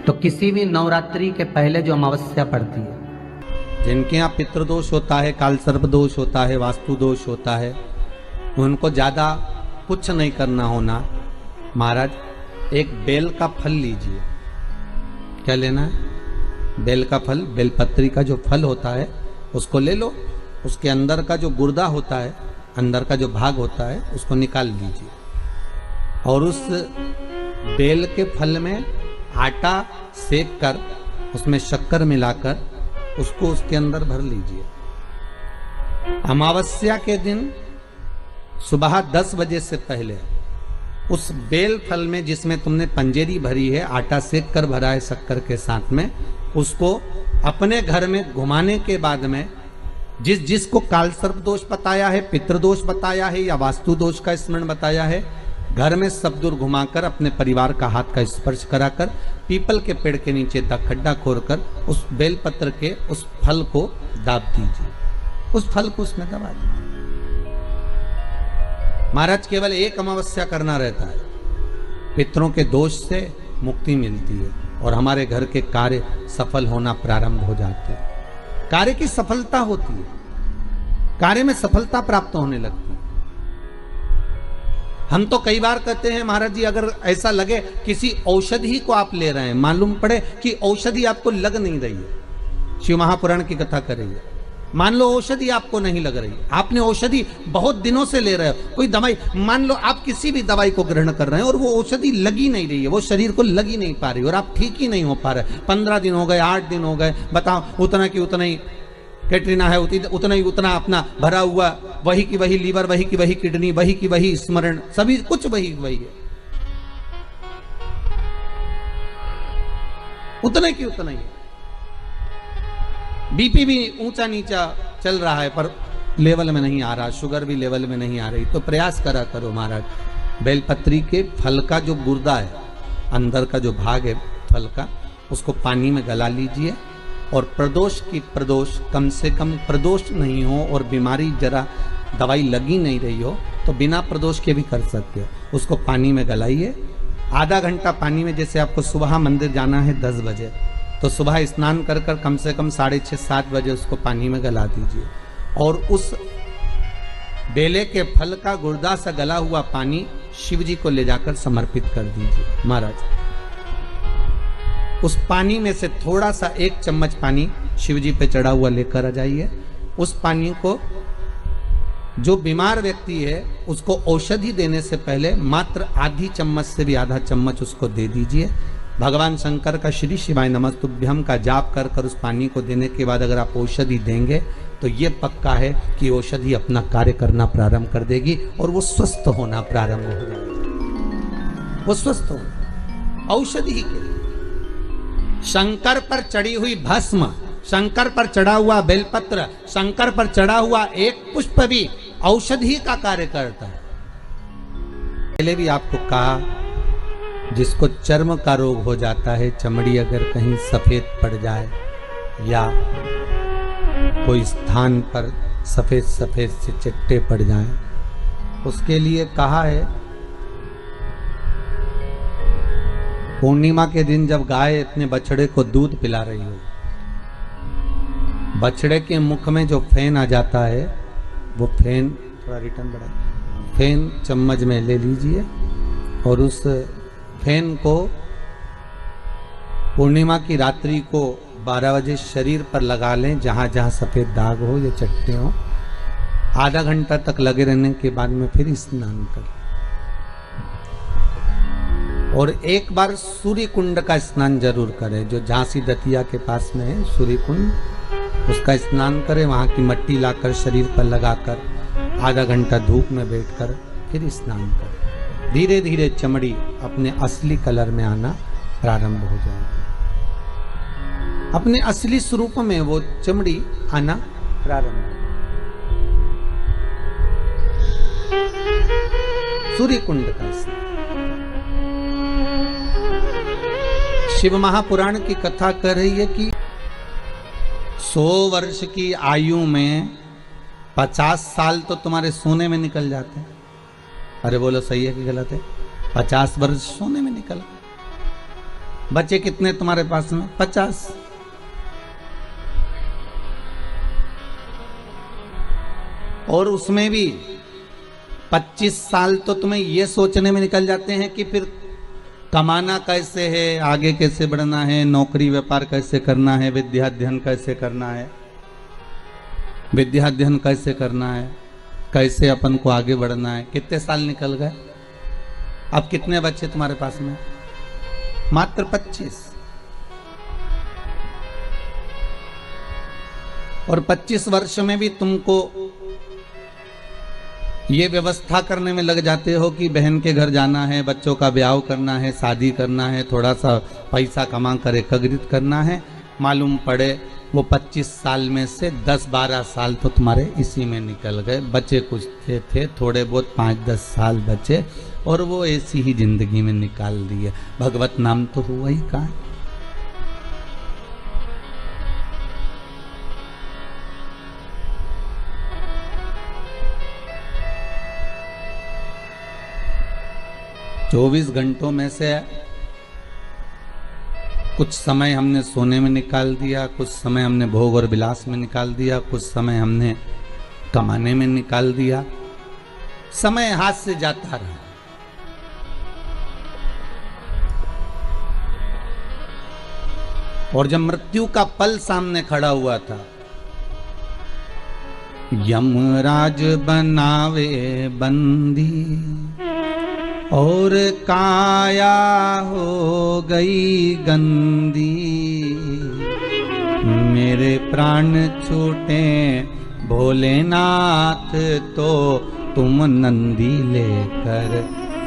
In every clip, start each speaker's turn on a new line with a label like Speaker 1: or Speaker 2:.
Speaker 1: तो किसी भी नवरात्रि के पहले जो अमावस्या पड़ती है, जिनके यहाँ पितृदोष होता है, काल सर्प दोष होता है, वास्तु दोष होता है, उनको ज़्यादा कुछ नहीं करना होना। महाराज एक बेल का फल लीजिए। क्या लेना है? बेल का फल, बेलपत्री का जो फल होता है उसको ले लो। उसके अंदर का जो गुर्दा होता है, अंदर का जो भाग होता है, उसको निकाल लीजिए और उस बेल के फल में आटा सेक कर उसमें शक्कर मिलाकर उसको उसके अंदर भर लीजिए। अमावस्या के दिन सुबह 10 बजे से पहले उस बेल फल में, जिसमें तुमने पंजेरी भरी है, आटा सेक कर भरा है शक्कर के साथ में, उसको अपने घर में घुमाने के बाद में जिसको काल सर्प दोष बताया है, पितृदोष बताया है या वास्तु दोष का स्मरण बताया है, घर में सब दूर घुमाकर अपने परिवार का हाथ का स्पर्श कराकर पीपल के पेड़ के नीचे खड्डा खोदकर उस बेलपत्र के उस फल को दाब दीजिए। उस फल को उसमें दबा दीजिए। महाराज केवल एक अमावस्या करना रहता है, पितरों के दोष से मुक्ति मिलती है और हमारे घर के कार्य सफल होना प्रारंभ हो जाते हैं। कार्य की सफलता होती है, कार्य में सफलता प्राप्त होने लगती है। हम तो कई बार कहते हैं महाराज जी, अगर ऐसा लगे किसी औषधि को आप ले रहे हैं, मालूम पड़े कि औषधि आपको लग नहीं रही है, शिव महापुराण की कथा कर रही है, मान लो औषधि आपको नहीं लग रही, आपने औषधि बहुत दिनों से ले रहे हो, कोई दवाई, मान लो आप किसी भी दवाई को ग्रहण कर रहे हैं और वो औषधि लगी नहीं रही है, वो शरीर को लगी नहीं पा रही और आप ठीक ही नहीं हो पा रहे, 15 दिन हो गए, 8 दिन हो गए, बताओ, उतना की उतना ही कैटरीना है, उतना ही उतना अपना भरा हुआ, वही की वही लीवर, वही की वही किडनी, वही की वही स्मरण, सभी कुछ वही वही है, उतने की उतना ही। बीपी भी ऊंचा नीचा चल रहा है पर लेवल में नहीं आ रहा, शुगर भी लेवल में नहीं आ रही, तो प्रयास करा करो महाराज, बेलपत्री के फल का जो गुर्दा है, अंदर का जो भाग है फल का, उसको पानी में गला लीजिए और प्रदोष कम से कम प्रदोष नहीं हो और बीमारी जरा दवाई लगी नहीं रही हो तो बिना प्रदोष के भी कर सकते हो। उसको पानी में गलाइए, आधा घंटा पानी में, जैसे आपको सुबह मंदिर जाना है 10 बजे, तो सुबह स्नान कर कर कम से कम 6:30-7 बजे उसको पानी में गला दीजिए और उस बेले के फल का गुर्दा सा गला हुआ पानी शिव जी को ले जाकर समर्पित कर दीजिए। महाराज उस पानी में से थोड़ा सा 1 चम्मच पानी शिव जी पे चढ़ा हुआ लेकर आ जाइए। उस पानी को जो बीमार व्यक्ति है उसको औषधि देने से पहले मात्र आधी चम्मच से भी आधा चम्मच उसको दे दीजिए। भगवान शंकर का श्री शिवाय नमस्तुभ्यम का जाप कर कर उस पानी को देने के बाद अगर आप औषधि देंगे तो ये पक्का है कि औषधि अपना कार्य करना प्रारंभ कर देगी और वो स्वस्थ होना प्रारंभ हो जाएगा। वो स्वस्थ हो औषधि के लिए शंकर पर चढ़ी हुई भस्म, शंकर पर चढ़ा हुआ बेलपत्र, शंकर पर चढ़ा हुआ एक पुष्प भी औषधि का कार्य करता है। पहले भी आपको कहा, जिसको चर्म का रोग हो जाता है, चमड़ी अगर कहीं सफेद पड़ जाए या कोई स्थान पर सफेद सफेद से चिट्टे पड़ जाएं, उसके लिए कहा है पूर्णिमा के दिन जब गाय अपने बछड़े को दूध पिला रही हो, बछड़े के मुख में जो फेन आ जाता है, वो फेन थोड़ा रिटर्न बढ़ाए, फेन चम्मच में ले लीजिए और उस फेन को पूर्णिमा की रात्रि को 12 बजे शरीर पर लगा लें, जहां जहां सफेद दाग हो या चट्टे हो। आधा घंटा तक लगे रहने के बाद में फिर स्नान करें और एक बार सूर्य कुंड का स्नान जरूर करें, जो झांसी दतिया के पास में है सूर्य कुंड, उसका स्नान करें। वहां की मट्टी लाकर शरीर पर लगाकर आधा घंटा धूप में बैठकर फिर स्नान करें। धीरे धीरे चमड़ी अपने असली कलर में आना प्रारंभ हो जाएगी, अपने असली स्वरूप में वो चमड़ी आना प्रारंभ हो। सूर्य कुंड का स्नान। शिव महापुराण की कथा कर रही है कि 100 वर्ष की आयु में 50 साल तो तुम्हारे सोने में निकल जाते हैं। अरे बोलो सही है कि गलत है? 50 वर्ष सोने में निकल, बचे कितने तुम्हारे पास में? 50। और उसमें भी 25 साल तो तुम्हें ये सोचने में निकल जाते हैं कि फिर कमाना कैसे है, आगे कैसे बढ़ना है, नौकरी व्यापार कैसे करना है, विद्याध्ययन कैसे करना है, विद्याध्ययन कैसे करना है, कैसे अपन को आगे बढ़ना है। कितने साल निकल गए? अब कितने बच्चे तुम्हारे पास में? मात्र 25। और 25 वर्ष में भी तुमको ये व्यवस्था करने में लग जाते हो कि बहन के घर जाना है, बच्चों का ब्याह करना है, शादी करना है, थोड़ा सा पैसा कमा कर एकत्रित करना है। मालूम पड़े वो 25 साल में से 10-12 साल तो तुम्हारे इसी में निकल गए। बचे कुछ थे थोड़े बहुत 5-10 साल बचे और वो ऐसी ही जिंदगी में निकाल दिए। भगवत नाम तो हुआ ही कहाँ। चौबीस घंटों में से कुछ समय हमने सोने में निकाल दिया, कुछ समय हमने भोग और विलास में निकाल दिया, कुछ समय हमने कमाने में निकाल दिया। समय हाथ से जाता रहा। और जब मृत्यु का पल सामने खड़ा हुआ था, यमराज बनावे बंदी और काया हो गई गंदी, मेरे प्राण छूटे भोलेनाथ तो तुम नंदी लेकर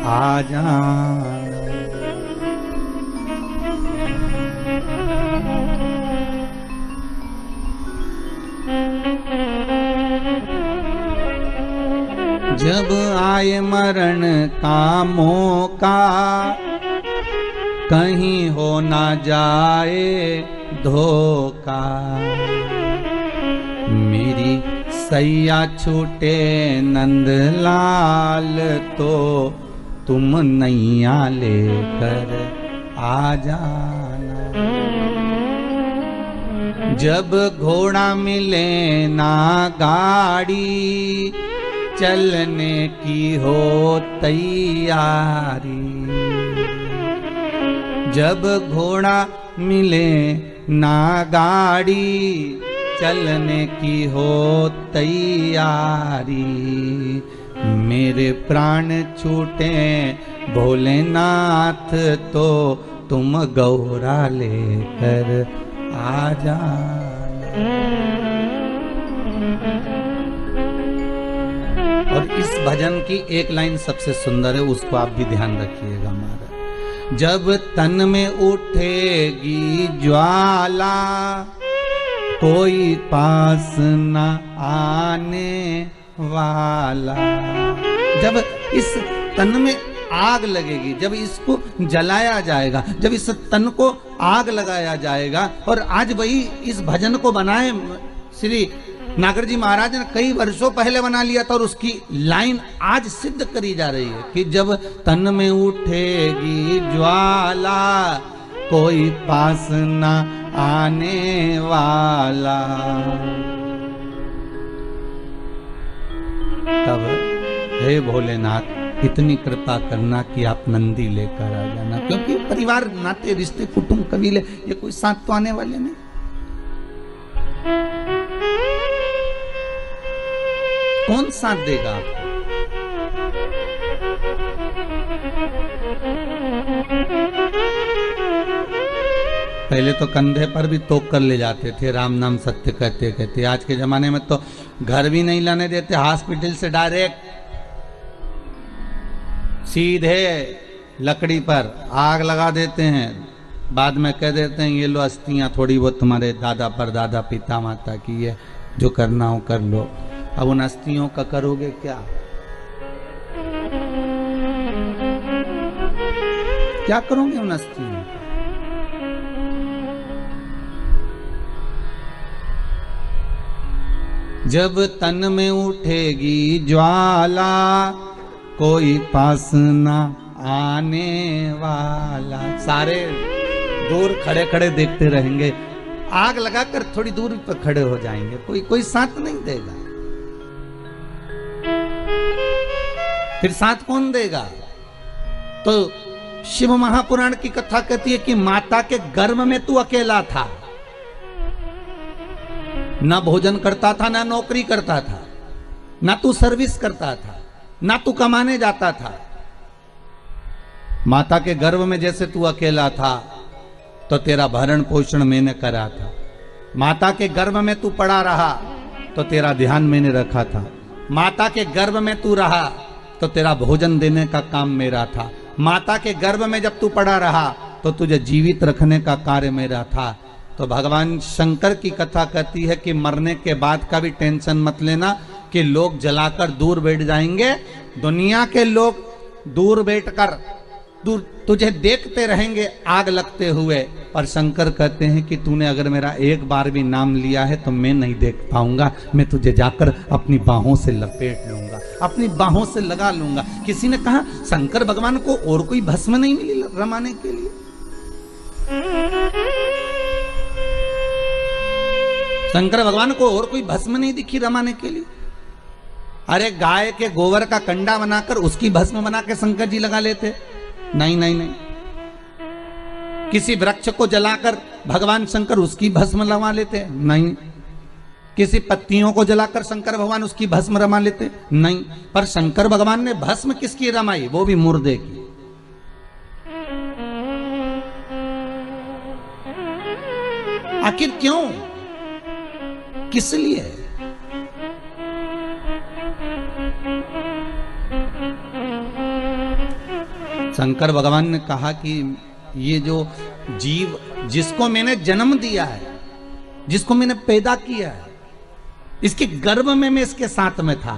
Speaker 1: आ जाना। जब आए मरण का मौका, कहीं हो ना जाए धोखा, मेरी सैया छूटे नंदलाल तो तुम नैया लेकर आ जाना। जब घोड़ा मिले ना गाड़ी, चलने की हो तैयारी। जब घोड़ा मिले ना गाड़ी, चलने की हो तैयारी, मेरे प्राण छूटे भोलेनाथ तो तुम गौरा लेकर आ जाना। और इस भजन की एक लाइन सबसे सुंदर है, उसको आप भी ध्यान रखिएगा महाराज। जब तन में उठेगी ज्वाला, कोई पास न आने वाला। जब इस तन में आग लगेगी, जब इसको जलाया जाएगा, जब इस तन को आग लगाया जाएगा। और आज वही इस भजन को बनाए श्री नागर जी महाराज ने कई वर्षों पहले बना लिया था और उसकी लाइन आज सिद्ध करी जा रही है कि जब तन में उठेगी ज्वाला, कोई पास न आने वाला। तब हे भोलेनाथ इतनी कृपा करना कि आप नंदी लेकर आ जाना, क्योंकि परिवार नाते रिश्ते कुटुंब कबीले ये कोई साथ तो आने वाले नहीं। कौन साथ देगा आपको? पहले तो कंधे पर भी तोक कर ले जाते थे, राम नाम सत्य कहते कहते। आज के जमाने में तो घर भी नहीं लाने देते, हॉस्पिटल से डायरेक्ट सीधे लकड़ी पर आग लगा देते हैं। बाद में कह देते हैं ये लो अस्थियां थोड़ी बहुत तुम्हारे दादा परदादा पिता माता की है, जो करना हो कर लो। अब उन अस्थियों का करोगे क्या? क्या करोगे उन अस्थियों का? जब तन में उठेगी ज्वाला, कोई पास न आने वाला। सारे दूर खड़े खड़े देखते रहेंगे, आग लगाकर थोड़ी दूर पर खड़े हो जाएंगे, कोई साथ नहीं देगा। फिर साथ कौन देगा? तो शिव महापुराण की कथा कहती है कि माता के गर्भ में तू अकेला था, ना भोजन करता था, ना नौकरी करता था, ना तू सर्विस करता था, ना तू कमाने जाता था। माता के गर्भ में जैसे तू अकेला था तो तेरा भरण पोषण मैंने करा था। माता के गर्भ में तू पड़ा रहा तो तेरा ध्यान मैंने रखा था। माता के गर्भ में तू रहा तो तेरा भोजन देने का काम मेरा था। माता के गर्भ में जब तू पड़ा रहा तो तुझे जीवित रखने का कार्य मेरा था। तो भगवान शंकर की कथा कहती है कि मरने के बाद का भी टेंशन मत लेना कि लोग जलाकर दूर बैठ जाएंगे। दुनिया के लोग दूर बैठकर तुझे देखते रहेंगे आग लगते हुए, पर शंकर कहते हैं कि तूने अगर मेरा एक बार भी नाम लिया है तो मैं नहीं देख पाऊंगा। मैं तुझे जाकर अपनी बाहों से लपेट लूंगा, अपनी बाहों से लगा लूंगा। किसी ने कहा शंकर भगवान को और कोई भस्म नहीं मिली रमाने के लिए? शंकर भगवान को और कोई भस्म नहीं दिखी रमाने के लिए? अरे गाय के गोबर का कंडा बनाकर उसकी भस्म बना के शंकर जी लगा लेते। नहीं नहीं नहीं। किसी वृक्ष को जलाकर भगवान शंकर उसकी भस्म लगा लेते? नहीं। किसी पत्तियों को जलाकर शंकर भगवान उसकी भस्म रमा लेते? नहीं। पर शंकर भगवान ने भस्म किसकी रमाई? वो भी मुर्दे की। आखिर क्यों? किस लिए? शंकर भगवान ने कहा कि ये जो जीव जिसको मैंने जन्म दिया है, जिसको मैंने पैदा किया है, इसके गर्भ में मैं इसके साथ में था।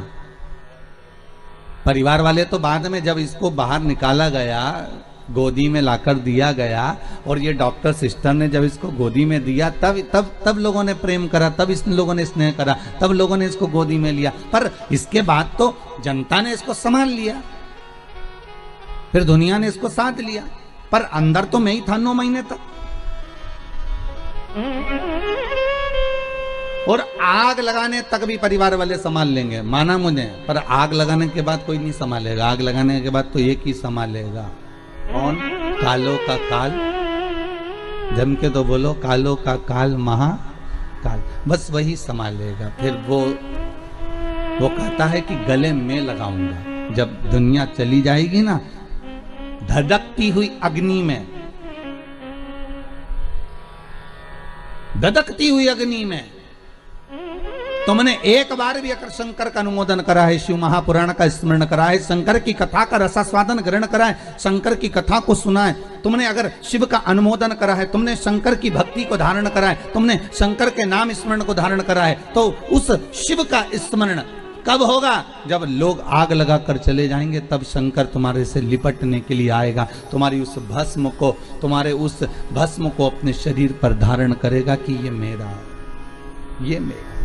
Speaker 1: परिवार वाले तो बाद में जब इसको बाहर निकाला गया, गोदी में लाकर दिया गया और ये डॉक्टर सिस्टर ने जब इसको गोदी में दिया तब लोगों ने प्रेम करा, तब इस लोगों ने स्नेह करा, तब लोगों ने इसको गोदी में लिया। पर इसके बाद तो जनता ने इसको संभाल लिया, फिर दुनिया ने इसको साथ लिया, पर अंदर तो मैं ही था 9 महीने तक। और आग लगाने तक भी परिवार वाले संभाल लेंगे, माना मुझे, पर आग लगाने के बाद कोई नहीं संभालेगा। आग लगाने के बाद तो एक ही संभालेगा। कौन? कालो का काल। जम के तो बोलो, कालो का काल महाकाल। बस वही संभालेगा। फिर वो कहता है कि गले में लगाऊंगा। जब दुनिया चली जाएगी ना, धधकती हुई अग्नि में, धधकती हुई अग्नि में तुमने एक बार भी अगर शंकर का अनुमोदन करा है, शिव महापुराण का स्मरण करा है, शंकर की कथा का रसास्वादन ग्रहण करा है, शंकर की कथा को सुना है, तुमने अगर शिव का अनुमोदन करा है, तुमने शंकर की भक्ति को धारण करा है, तुमने शंकर के नाम स्मरण को धारण करा है, तो उस शिव का स्मरण कब होगा? जब लोग आग लगाकर चले जाएंगे, तब शंकर तुम्हारे से लिपटने के लिए आएगा। तुम्हारी उस भस्म को, तुम्हारे उस भस्म को अपने शरीर पर धारण करेगा कि ये मेरा, ये मेरा।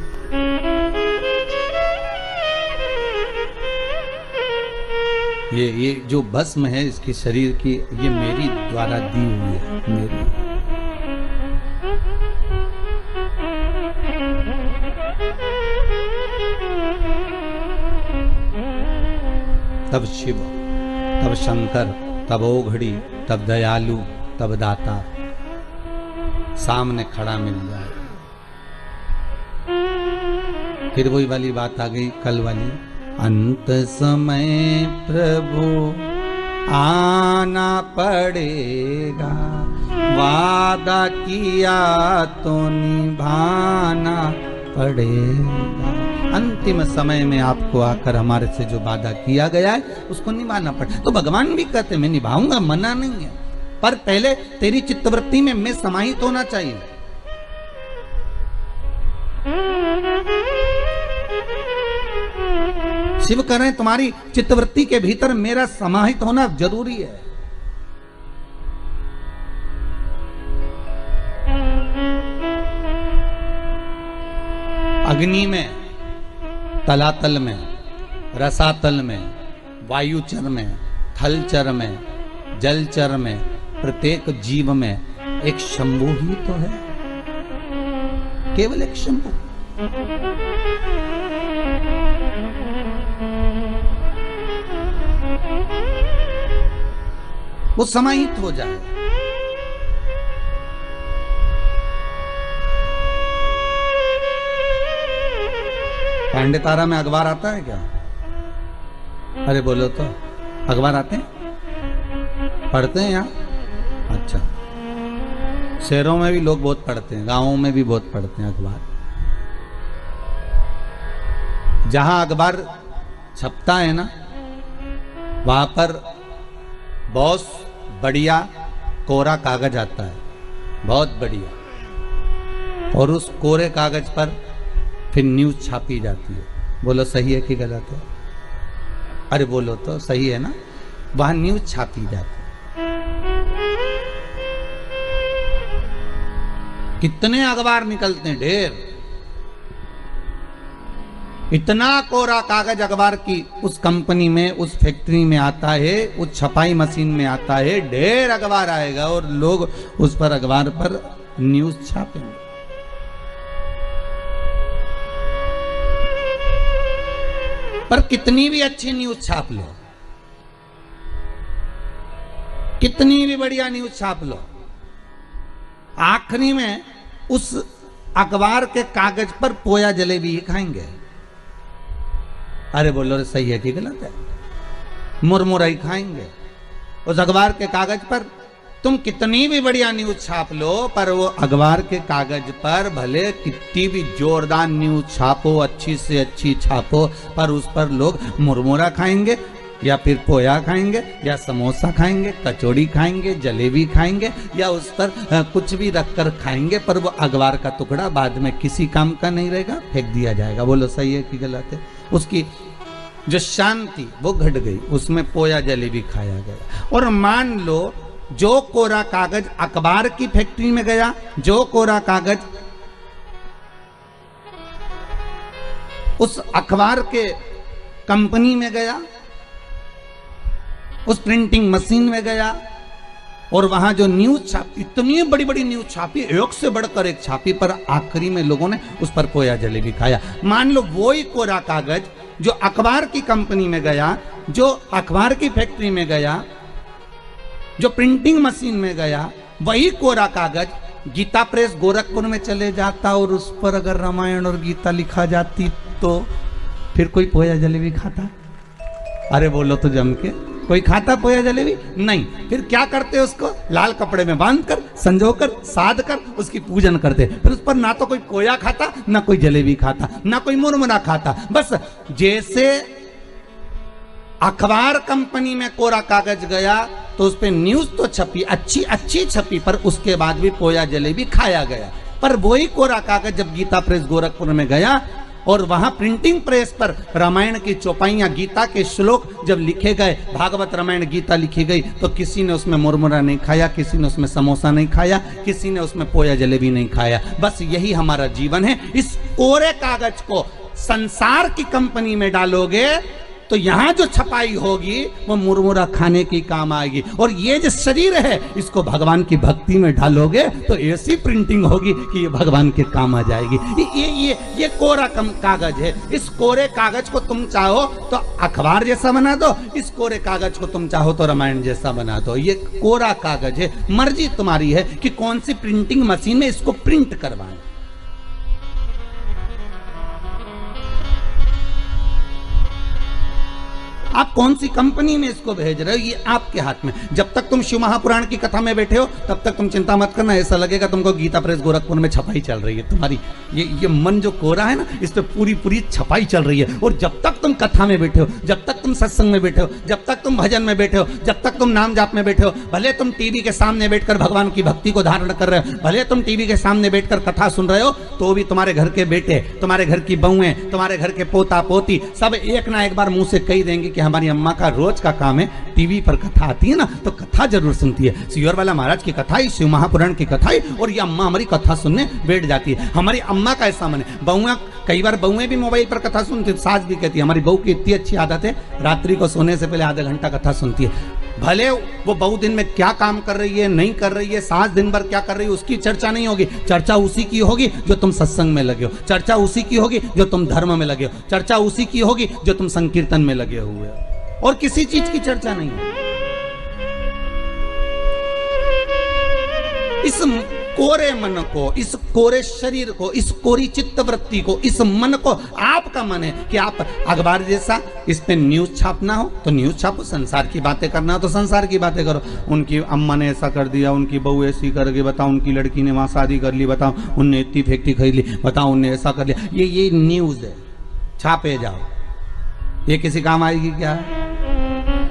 Speaker 1: ये जो भस्म है इसके शरीर की, ये मेरी द्वारा दी हुई है, मेरी। तब शिव, तब शंकर, तब ओघड़ी, तब दयालु, तब दाता सामने खड़ा मिल जाए। फिर वही वाली बात आ गई कल वाली, अंत समय प्रभु आना पड़ेगा, वादा किया तो निभाना पड़ेगा। अंतिम समय में आपको आकर हमारे से जो वादा किया गया है उसको निभाना पड़े। तो भगवान भी कहते मैं निभाऊंगा, मना नहीं है, पर पहले तेरी चित्तवृत्ति में मैं समाहित होना चाहिए। शिव कह रहे हैं तुम्हारी चित्तवृत्ति के भीतर मेरा समाहित होना जरूरी है। अग्नि में, तलातल में, रसातल में, वायुचर में, थलचर में, जलचर में, प्रत्येक जीव में एक शंभू ही तो है, केवल एक शंभू। वो समाहित हो जाए। पांडे तारा में अखबार आता है क्या? अरे बोलो तो, अखबार आते हैं, पढ़ते हैं यहाँ? अच्छा, शहरों में भी लोग बहुत पढ़ते हैं, गांवों में भी बहुत पढ़ते हैं अखबार। जहां अखबार छपता है ना, वहां पर बहुत बढ़िया कोरा कागज आता है, बहुत बढ़िया, और उस कोरे कागज पर फिर न्यूज छापी जाती है। बोलो सही है कि गलत है? अरे बोलो तो, सही है ना? वहां न्यूज छापी जाती है। कितने अखबार निकलते हैं, ढेर। इतना कोरा कागज अखबार की उस कंपनी में, उस फैक्ट्री में आता है, उस छपाई मशीन में आता है, ढेर अखबार आएगा और लोग उस पर अखबार पर न्यूज छापेंगे। पर कितनी भी अच्छी न्यूज छाप लो, कितनी भी बढ़िया न्यूज छाप लो, आखिरी में उस अखबार के कागज पर पोया जलेबी ही खाएंगे। अरे बोलो सही है कि गलत है? मुरमुरा ही खाएंगे। उस अखबार के कागज पर तुम कितनी भी बढ़िया न्यूज छाप लो, पर वो अखबार के कागज पर भले कितनी भी जोरदार न्यूज छापो, अच्छी से अच्छी छापो, पर उस पर लोग मुरमुरा खाएंगे, या फिर पोया खाएंगे, या समोसा खाएंगे, कचौड़ी खाएंगे, जलेबी खाएंगे, या उस पर कुछ भी रखकर खाएंगे, पर वो अखबार का टुकड़ा बाद में किसी काम का नहीं रहेगा, फेंक दिया जाएगा। बोलो सही है कि गलत है? उसकी जो शांति वो घट गई, उसमें पोया जलेबी खाया गया। और मान लो जो कोरा कागज अखबार की फैक्ट्री में गया, जो कोरा कागज उस अखबार के कंपनी में गया, उस प्रिंटिंग मशीन में गया, और वहां जो न्यूज छापी, इतनी बड़ी बड़ी न्यूज छापी, एक से बढ़कर एक छापी, पर आखिरी में लोगों ने उस पर पोया जलेबी खाया। मान लो वही कोरा कागज जो अखबार की कंपनी में गया, जो अखबार की फैक्ट्री में गया, जो प्रिंटिंग मशीन में गया, वही कोरा कागज गीता प्रेस गोरखपुर में चले जाता और उस पर अगर रामायण और गीता लिखा जाती तो फिर कोई पोया जलेबी खाता? अरे बोलो तो जम के, कोई खाता पोया जलेबी? नहीं। फिर क्या करते उसको? लाल कपड़े में बांधकर, संजोकर, साध कर उसकी पूजन करते। फिर उस पर ना तो कोई पोया खाता, ना कोई जलेबी खाता, ना कोई मुरमुरा खाता। बस जैसे अखबार कंपनी में कोरा कागज गया तो उस पर न्यूज तो छपी, अच्छी अच्छी छपी, पर उसके बाद भी पोया जलेबी खाया गया। पर वही कोरा कागज जब गीता प्रेस गोरखपुर में गया और वहां प्रिंटिंग प्रेस पर रामायण की चौपाइयां, गीता के श्लोक जब लिखे गए, भागवत रामायण गीता लिखी गई, तो किसी ने उसमें मुरमुरा नहीं खाया, किसी ने उसमें समोसा नहीं खाया, किसी ने उसमें पोया जलेबी नहीं खाया। बस यही हमारा जीवन है। इस कोरे कागज को संसार की कंपनी में डालोगे तो यहां जो छपाई होगी वो मुरमुरा खाने की काम आएगी, और ये जो शरीर है इसको भगवान की भक्ति में डालोगे तो ऐसी प्रिंटिंग होगी कि ये भगवान के काम आ जाएगी। ये कोरा कागज है। इस कोरे कागज को तुम चाहो तो अखबार जैसा बना दो, इस कोरे कागज को तुम चाहो तो रामायण जैसा बना दो। ये कोरा कागज है, मर्जी तुम्हारी है कि कौन सी प्रिंटिंग मशीन में इसको प्रिंट करवाएं। आप कौन सी कंपनी में इसको भेज रहे हो, ये आपके हाथ में। जब तक तुम शिव महापुराण की कथा में बैठे हो तब तक तुम चिंता मत करना, ऐसा लगेगा तुमको गीता प्रेस गोरखपुर में छपाई चल रही है। तुम्हारी ये मन जो कोरा है ना, इस पे पूरी छपाई चल रही है। और जब तक तुम कथा में बैठे हो, जब तक तुम सत्संग में बैठे हो, जब तक तुम भजन में बैठे हो, जब तक तुम नाम जाप में बैठे हो, भले तुम टीवी के सामने बैठकर भगवान की भक्ति को धारण कर रहे हो, भले तुम टीवी के सामने बैठकर कथा सुन रहे हो, तो भी तुम्हारे घर के बेटे, तुम्हारे घर की बहुएं, तुम्हारे घर के पोता पोती सब एक ना एक बार मुंह से कही देंगे कि हमारी अम्मा का रोज का काम है टीवी पर कथा आती है ना तो कथा जरूर सुनती है। सियोर वाला महाराज की कथा ही, शिव महापुराण की कथा ही, और ये अम्मा हमारी कथा सुनने बैठ जाती है। हमारी अम्मा का ऐसा मन है। बहुएं, कई बार बहुएं भी मोबाइल पर कथा सुनती, सास भी कहती है हमारी बहू की इतनी अच्छी आदत है, रात्रि को सोने से पहले आधा घंटा कथा सुनती है। भले वो बहू दिन में क्या काम कर रही है, नहीं कर रही है, सास दिन भर क्या कर रही है, उसकी चर्चा नहीं होगी। चर्चा उसी की होगी जो तुम सत्संग में लगे हो, चर्चा उसी की होगी जो तुम धर्म में लगे हो, चर्चा उसी की होगी जो तुम संकीर्तन में लगे हुए हो, और किसी चीज की चर्चा नहीं है। इस कोरे मन को, इस कोरे शरीर को, इस कोरी चित्त वृत्ति को, इस मन को, आपका मन है कि आप अखबार जैसा इस पे न्यूज छापना हो तो न्यूज छापो, संसार की बातें करना हो तो संसार की बातें करो। उनकी अम्मा ने ऐसा कर दिया, उनकी बहू ऐसी कर गई, बताओ उनकी लड़की ने वहां शादी कर ली, बताओ उनने इतनी फैक्ट्री खरीद ली, बताओ उनने ऐसा कर लिया। ये न्यूज है, छापे जाओ। ये किसी काम आएगी क्या?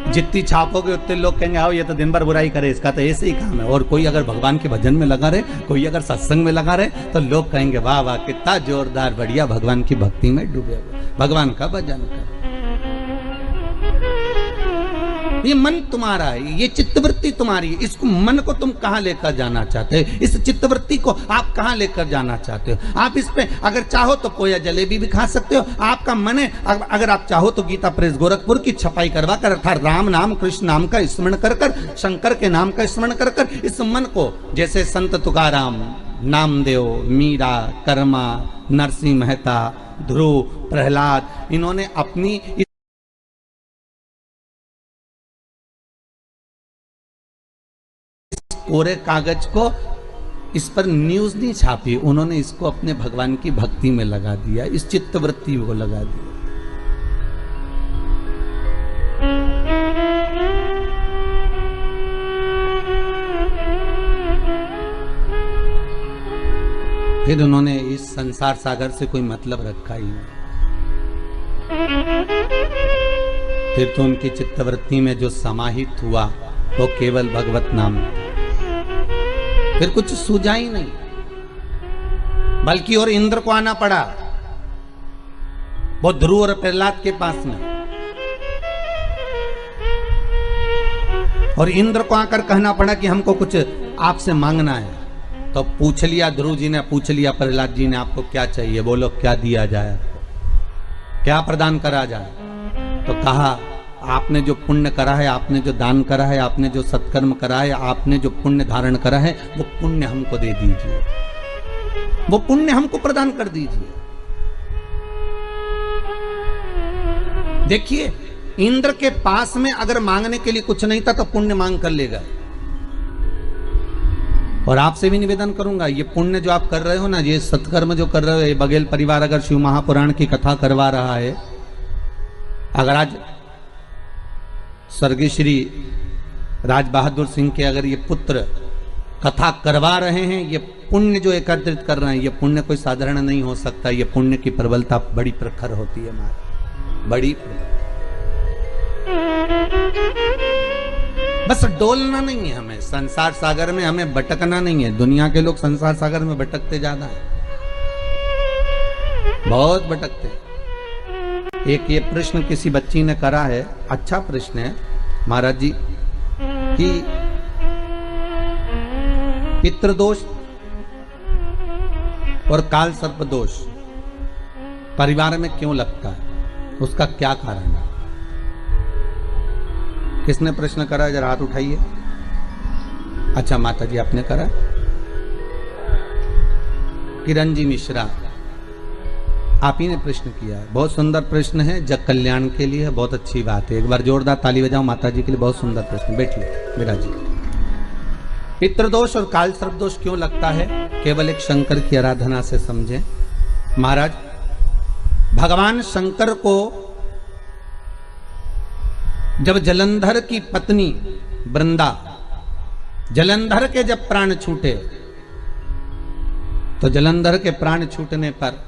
Speaker 1: जितनी छापोगे उतने लोग कहेंगे आओ ये तो दिन भर बुराई करे, इसका तो ऐसे ही काम है। और कोई अगर भगवान के भजन में लगा रहे, कोई अगर सत्संग में लगा रहे, तो लोग कहेंगे वाह वाह कितना जोरदार, बढ़िया, भगवान की भक्ति में डूबे हुए, भगवान का भजन कर। ये मन तुम्हारा है, ये चित्तवृत्ति तुम्हारी है। इसको मन को तुम कहां लेकर जाना चाहते हो? इस चित्तवृत्ति को आप कहां लेकर जाना चाहते हो? आप इस पे अगर चाहो तो पोया जलेबी भी खा सकते हो, आपका मन है। अगर आप चाहो तो गीता प्रेस गोरखपुर की छपाई करवा कर, अर्थात राम नाम कृष्ण नाम का स्मरण कर कर, शंकर के नाम का स्मरण कर कर, इस मन को जैसे संत तुकाराम, नामदेव, मीरा, कर्मा, नरसिंह मेहता, ध्रुव, प्रहलाद, इन्होंने अपनी कोरे कागज को, इस पर न्यूज नहीं छापी, उन्होंने इसको अपने भगवान की भक्ति में लगा दिया, इस चित्तवृत्ति को लगा दिया। फिर उन्होंने इस संसार सागर से कोई मतलब रखा ही नहीं। फिर तो उनकी चित्तवृत्ति में जो समाहित हुआ वो केवल भगवत नाम था। फिर कुछ सूझा ही नहीं, बल्कि और इंद्र को आना पड़ा, वो ध्रुव और प्रहलाद के पास में, और इंद्र को आकर कहना पड़ा कि हमको कुछ आपसे मांगना है। तो पूछ लिया, ध्रुव जी ने पूछ लिया प्रहलाद जी ने, आपको क्या चाहिए, बोलो क्या दिया जाए, क्या प्रदान करा जाए। तो कहा आपने जो पुण्य करा है, आपने जो दान करा है, आपने जो सत्कर्म करा है, आपने जो पुण्य धारण करा है, वो पुण्य हमको दे दीजिए, वो पुण्य हमको प्रदान कर दीजिए। देखिए, इंद्र के पास में अगर मांगने के लिए कुछ नहीं था तो पुण्य मांग कर लेगा। और आपसे भी निवेदन करूंगा, ये पुण्य जो आप कर रहे हो ना, ये सत्कर्म जो कर रहे हो, ये बघेल परिवार अगर शिव महापुराण की कथा करवा रहा है, अगर आज स्वर्गीय श्री राज बहादुर सिंह के अगर ये पुत्र कथा करवा रहे हैं, ये पुण्य जो एकत्रित कर रहे हैं, ये पुण्य कोई साधारण नहीं हो सकता। ये पुण्य की प्रबलता बड़ी प्रखर होती है महाराज, बड़ी बस डोलना नहीं है हमें, संसार सागर में हमें भटकना नहीं है। दुनिया के लोग संसार सागर में भटकते ज्यादा है, बहुत भटकते हैं। एक ये प्रश्न किसी बच्ची ने करा है, अच्छा प्रश्न है महाराज जी, कि पितृदोष और काल सर्प दोष परिवार में क्यों लगता है, उसका क्या कारण है? किसने प्रश्न करा है, जरा हाथ उठाइए। अच्छा माता जी आपने करा। किरण जी मिश्रा आप ही ने प्रश्न किया है, बहुत सुंदर प्रश्न है, जग कल्याण के लिए बहुत अच्छी बात है। एक बार जोरदार ताली बजाओ माता जी के लिए, बहुत सुंदर प्रश्न। बैठिए मेरा जी। पितृदोष और काल सर्प दोष क्यों लगता है, केवल एक शंकर की आराधना से समझें। महाराज, भगवान शंकर को जब जलंधर की पत्नी वृंदा, जलंधर के जब प्राण छूटे, तो जलंधर के प्राण छूटने पर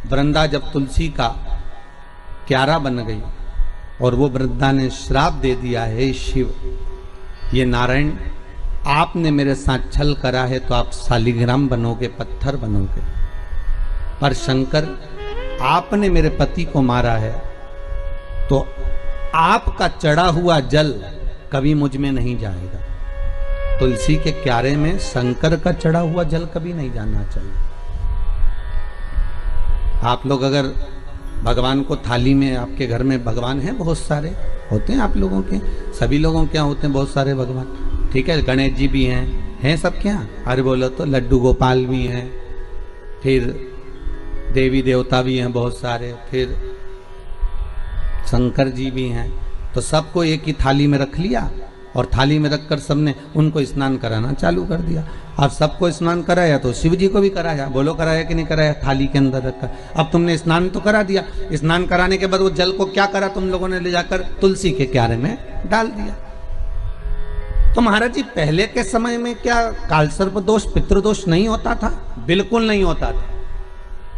Speaker 1: वृंदा जब तुलसी का क्यारा बन गई और वो वृंदा ने श्राप दे दिया, हे शिव, ये नारायण आपने मेरे साथ छल करा है तो आप शालिग्राम बनोगे, पत्थर बनोगे, पर शंकर आपने मेरे पति को मारा है तो आपका चढ़ा हुआ जल कभी मुझ में नहीं जाएगा। तुलसी के क्यारे में शंकर का चढ़ा हुआ जल कभी नहीं जाना चाहिए। आप लोग अगर भगवान को थाली में, आपके घर में भगवान हैं बहुत सारे, होते हैं आप लोगों के, सभी लोगों के यहाँ होते हैं बहुत सारे भगवान, ठीक है। गणेश जी भी हैं सबके यहाँ, अरे बोलो तो लड्डू गोपाल भी हैं, फिर देवी देवता भी हैं बहुत सारे, फिर शंकर जी भी हैं। तो सबको एक ही थाली में रख लिया और थाली में रखकर सबने उनको स्नान कराना चालू कर दिया। अब सबको स्नान कराया तो शिव जी को भी कराया, बोलो कराया कि नहीं कराया, थाली के अंदर रखकर। अब तुमने स्नान तो करा दिया, स्नान कराने के बाद वो जल को क्या करा तुम लोगों ने, ले जाकर तुलसी के क्यारे में डाल दिया। तो महाराज जी पहले के समय में क्या कालसर्प दोष पितृदोष नहीं होता था? बिल्कुल नहीं होता था।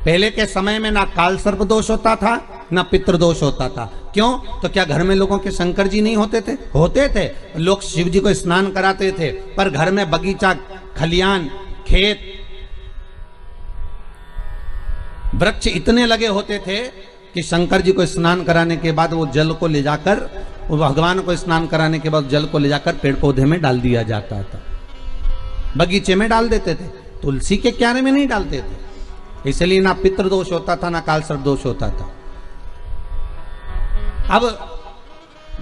Speaker 1: पहले के समय में ना कालसर्प दोष होता था ना पितृदोष होता था। क्यों? तो क्या घर में लोगों के शंकर जी नहीं होते थे? होते थे। लोग शिव जी को स्नान कराते थे, पर घर में बगीचा, खलियान, खेत, वृक्ष इतने लगे होते थे कि शंकर जी को स्नान कराने के बाद वो जल को ले जाकर, भगवान को स्नान कराने के बाद जल को ले जाकर पेड़ पौधे में डाल दिया जाता था, बगीचे में डाल देते थे, तुलसी के क्यारे में नहीं डालते थे। इसलिए ना पितृदोष होता था ना कालसर्प दोष होता था। अब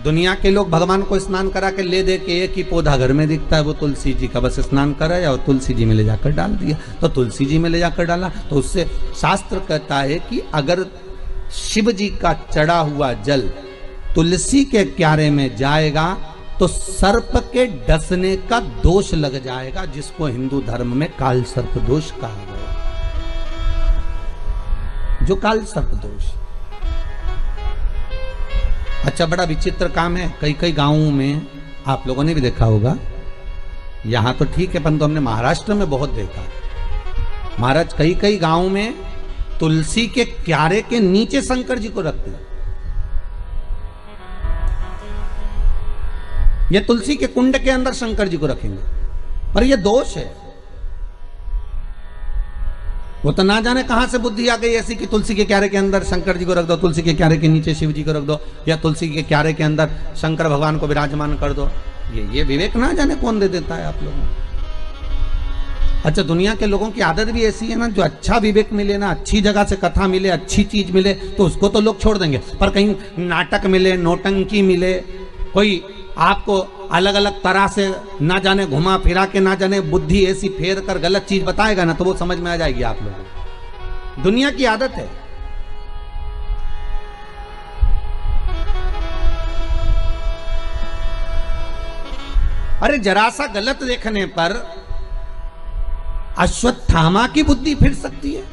Speaker 1: दुनिया के लोग भगवान को स्नान करा के ले दे के एक ही पौधा घर में दिखता है, वो तुलसी जी का, बस स्नान कराया और तुलसी जी में ले जाकर डाल दिया। तो तुलसी जी में ले जाकर डाला तो उससे शास्त्र कहता है कि अगर शिव जी का चढ़ा हुआ जल तुलसी के क्यारे में जाएगा तो सर्प के डसने का दोष लग जाएगा, जिसको हिंदू धर्म में काल सर्प दोष कहा गया। जो काल सर्प दोष, अच्छा बड़ा विचित्र काम है। कई कई गांवों में आप लोगों ने भी देखा होगा, यहां तो ठीक है परंतु हमने महाराष्ट्र में बहुत देखा। महाराज कई कई गांवों में तुलसी के क्यारे के नीचे शंकर जी को रखते हैं। ये तुलसी के कुंड के अंदर शंकर जी को रखेंगे, पर यह दोष है। वो तो ना जाने कहां से बुद्धि आ गई ऐसी कि तुलसी के क्यारे के अंदर शंकर जी को रख दो, तुलसी के क्यारे के नीचे शिव जी को रख दो, या तुलसी के क्यारे के अंदर शंकर भगवान को विराजमान कर दो। ये विवेक ना जाने कौन दे देता है आप लोगों को। अच्छा दुनिया के लोगों की आदत भी ऐसी है ना, जो अच्छा विवेक मिले ना, अच्छी जगह से कथा मिले, अच्छी चीज मिले तो उसको तो लोग छोड़ देंगे, पर कहीं नाटक मिले, नौटंकी मिले, कोई आपको अलग अलग तरह से ना जाने घुमा फिरा के, ना जाने बुद्धि ऐसी फेर कर गलत चीज बताएगा ना, तो वो समझ में आ जाएगी आप लोगों को। दुनिया की आदत है। अरे जरा सा गलत देखने पर अश्वत्थामा की बुद्धि फिर सकती है।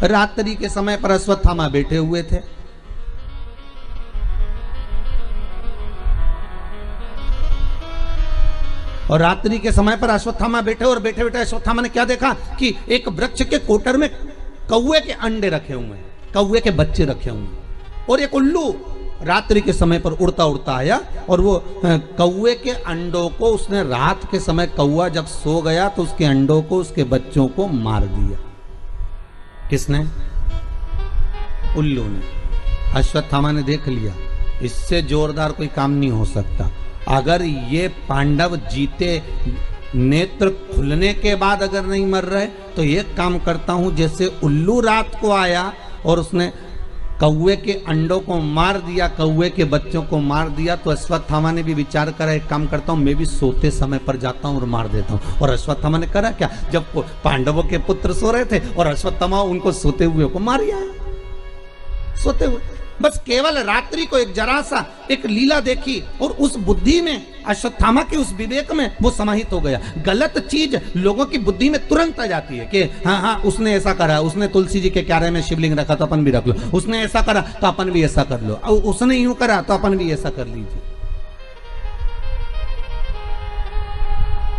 Speaker 1: रात्रि के समय पर अश्वत्थामा बैठे हुए थे, और रात्रि के समय पर अश्वत्थामा बैठे, और बैठे बैठे अश्वत्थामा ने क्या देखा कि एक वृक्ष के कोटर में कौवे के अंडे रखे हुए हैं, कौवे के बच्चे रखे हुए हैं, और एक उल्लू रात्रि के समय पर उड़ता उड़ता आया और वो कौवे के अंडों को उसने, रात के समय कौवा जब सो गया तो उसके अंडों को, उसके बच्चों को मार दिया। किसने? उल्लू ने। अश्वत्थामा ने देख लिया इससे जोरदार कोई काम नहीं हो सकता। अगर ये पांडव जीते, नेत्र खुलने के बाद अगर नहीं मर रहे, तो एक काम करता हूं, जैसे उल्लू रात को आया और उसने कौवे के अंडों को मार दिया, कौवे के बच्चों को मार दिया, तो अश्वत्थामा ने भी विचार करा एक काम करता हूं, मैं भी सोते समय पर जाता हूं और मार देता हूं। और अश्वत्थामा ने करा क्या, जब पांडवों के पुत्र सो रहे थे और अश्वत्थामा उनको सोते हुए को मार आया, सोते हुए। बस केवल रात्रि को एक जरा सा एक लीला देखी और उस बुद्धि में, अश्वत्थामा के उस विवेक में वो समाहित हो गया। गलत चीज लोगों की बुद्धि में तुरंत आ जाती है कि हाँ हाँ उसने ऐसा करा, उसने तुलसी जी के क्यारे में शिवलिंग रखा तो अपन भी रख लो, उसने ऐसा करा तो अपन भी ऐसा कर लो, और उसने यूं करा तो अपन भी ऐसा कर लीजिए।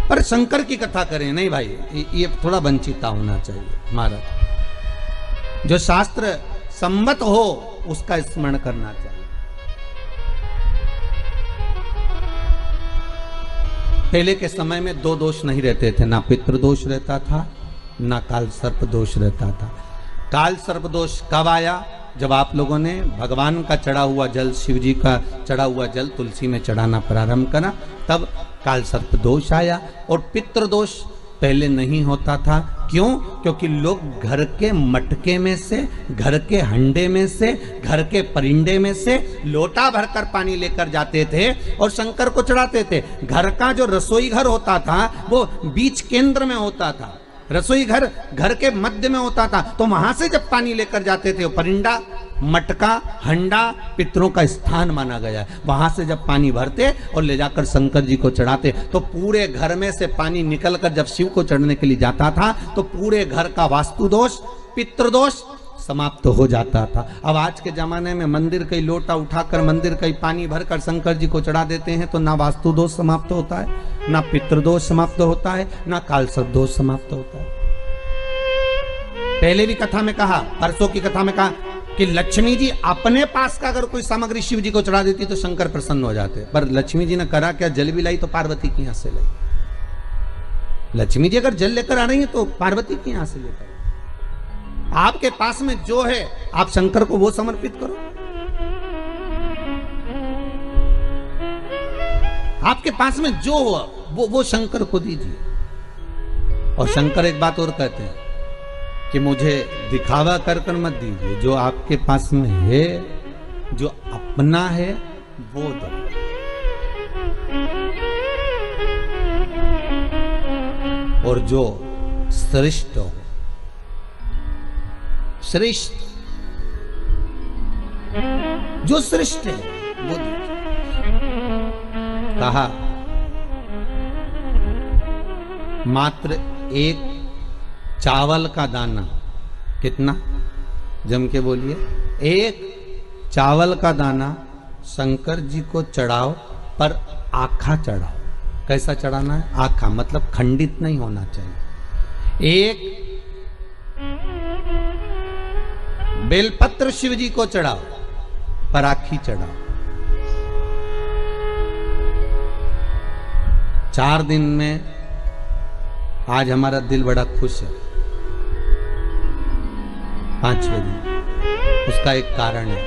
Speaker 1: पर शंकर की कथा करें नहीं भाई, ये थोड़ा वंचिता होना चाहिए। महाराज जो शास्त्र सम्मत हो उसका स्मरण करना चाहिए। पहले के समय में दो दोष नहीं रहते थे, ना पितृदोष रहता था ना काल सर्प दोष रहता था। काल सर्प दोष कब आया? जब आप लोगों ने भगवान का चढ़ा हुआ जल, शिव जी का चढ़ा हुआ जल तुलसी में चढ़ाना प्रारंभ करा, तब काल सर्प दोष आया। और पितृदोष पहले नहीं होता था। क्यों? क्योंकि लोग घर के मटके में से, घर के हंडे में से, घर के परिंडे में से लोटा भरकर पानी लेकर जाते थे और शंकर को चढ़ाते थे। घर का जो रसोई घर होता था वो बीच केंद्र में होता था, रसोई घर घर के मध्य में होता था। तो वहां से जब पानी लेकर जाते थे, परिंडा, मटका, हंडा पितरों का स्थान माना गया है। वहां से जब पानी भरते और ले जाकर शंकर जी को चढ़ाते तो पूरे घर में से पानी निकलकर जब शिव को चढ़ने के लिए जाता था तो पूरे घर का वास्तु दोष, पितृदोष समाप्त हो जाता था। अब आज के जमाने में मंदिर का लोटा उठाकर मंदिर का पानी भरकर शंकर जी को चढ़ा देते हैं तो ना वास्तु दोष समाप्त होता है, ना पितृदोष समाप्त होता है, ना कालसर्प दोष समाप्त होता है। पहले भी कथा में कहा, परसों की कथा में कहा कि लक्ष्मी जी अपने पास का अगर कोई सामग्री शिव जी को चढ़ा देती तो शंकर प्रसन्न हो जाते, पर लक्ष्मी जी ने करा क्या, जल भी लाई तो पार्वती की यहां से लाई। लक्ष्मी जी अगर जल लेकर आ रही है तो पार्वती की यहां से लेकर। आपके पास में जो है आप शंकर को वो समर्पित करो। आपके पास में जो हो वो शंकर को दीजिए। और शंकर एक बात और कहते हैं कि मुझे दिखावा कर कर मत दीजिए, जो आपके पास में है, जो अपना है वो दो। और जो श्रेष्ठ हो, श्रेष्ठ, जो श्रेष्ठ है वो दीजिए। कहा मात्र एक चावल का दाना, कितना, जम के बोलिए, एक चावल का दाना शंकर जी को चढ़ाओ, पर आखा चढ़ाओ। कैसा चढ़ाना है? आखा, मतलब खंडित नहीं होना चाहिए। एक बेलपत्र शिव जी को चढ़ाओ, पर आखी चढ़ाओ। 4 दिन में आज हमारा दिल बड़ा खुश है। 5वें दिन उसका एक कारण है।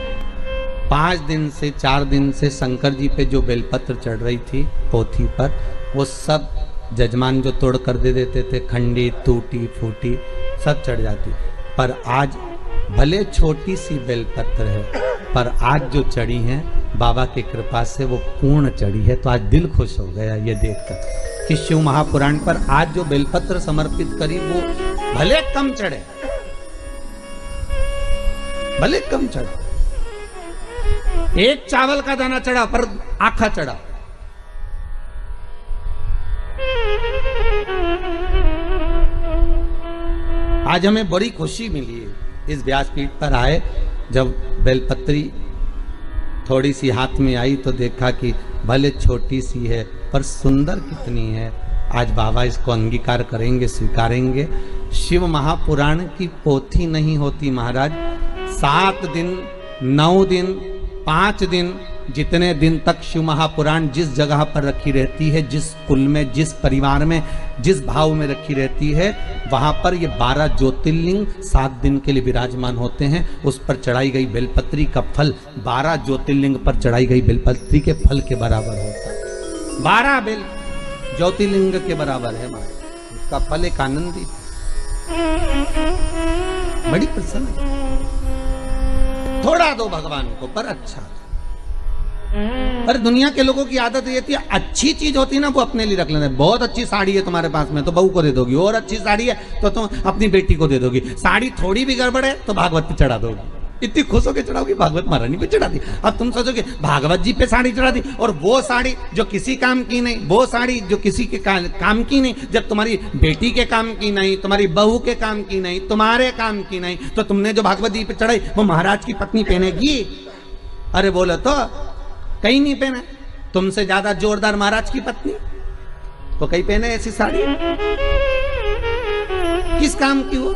Speaker 1: 5 दिन से 4 दिन से शंकर जी पे जो बेलपत्र चढ़ रही थी पोथी पर, वो सब जजमान जो तोड़ कर दे देते थे, खंडी, टूटी फूटी सब चढ़ जाती। पर आज भले छोटी सी बेलपत्र है, पर आज जो चढ़ी है बाबा की कृपा से वो पूर्ण चढ़ी है। तो आज दिल खुश हो गया ये देखकर कि शिव महापुराण पर आज जो बेलपत्र समर्पित करी वो भले कम चढ़े, भले कम चढ़ा। एक चावल का दाना चढ़ा पर आखा चढ़ा। आज हमें बड़ी खुशी मिली है इस व्यासपीठ पर आए, जब बेलपत्री थोड़ी सी हाथ में आई तो देखा कि भले छोटी सी है पर सुंदर कितनी है। आज बाबा इसको अंगीकार करेंगे, स्वीकारेंगे। शिव महापुराण की पोथी नहीं होती महाराज। 7 दिन, 9 दिन, 5 दिन, जितने दिन तक शिव महापुराण जिस जगह पर रखी रहती है, जिस कुल में, जिस परिवार में, जिस भाव में रखी रहती है, वहां पर ये 12 ज्योतिर्लिंग 7 दिन के लिए विराजमान होते हैं। उस पर चढ़ाई गई बेलपत्री का फल 12 ज्योतिर्लिंग पर चढ़ाई गई बेलपत्री के फल के बराबर होता है। 12 बेल ज्योतिर्लिंग के बराबर है मां। उसका फल एक आनंदी, बड़ी प्रसन्न। थोड़ा दो भगवान को, पर अच्छा। पर दुनिया के लोगों की आदत ये थी, अच्छी चीज होती ना वो अपने लिए रख लेते। बहुत अच्छी साड़ी है तुम्हारे पास में तो बहू को दे दोगी, और अच्छी साड़ी है तो तुम अपनी बेटी को दे दोगी। साड़ी थोड़ी भी गड़बड़ है तो भागवत पे चढ़ा दोगी, इतनी खुश होकर चढ़ाओगी, भागवत महारानी पे चढ़ा दी। अब तुम सोचोगे भागवत जी पे साड़ी चढ़ा दी, और वो साड़ी जो किसी काम की नहीं, वो साड़ी जो किसी के काम की नहीं, जब तुम्हारी बेटी के काम की नहीं, तुम्हारी बहू के काम की नहीं, तुम्हारे काम की नहीं, तो तुमने जो भागवत जी पे चढ़ाई वो महाराज की पत्नी पहनेगी? अरे बोलो तो कहीं नहीं पहने। तुमसे ज्यादा जोरदार महाराज की पत्नी तो कहीं पहने ऐसी साड़ी? किस काम की वो?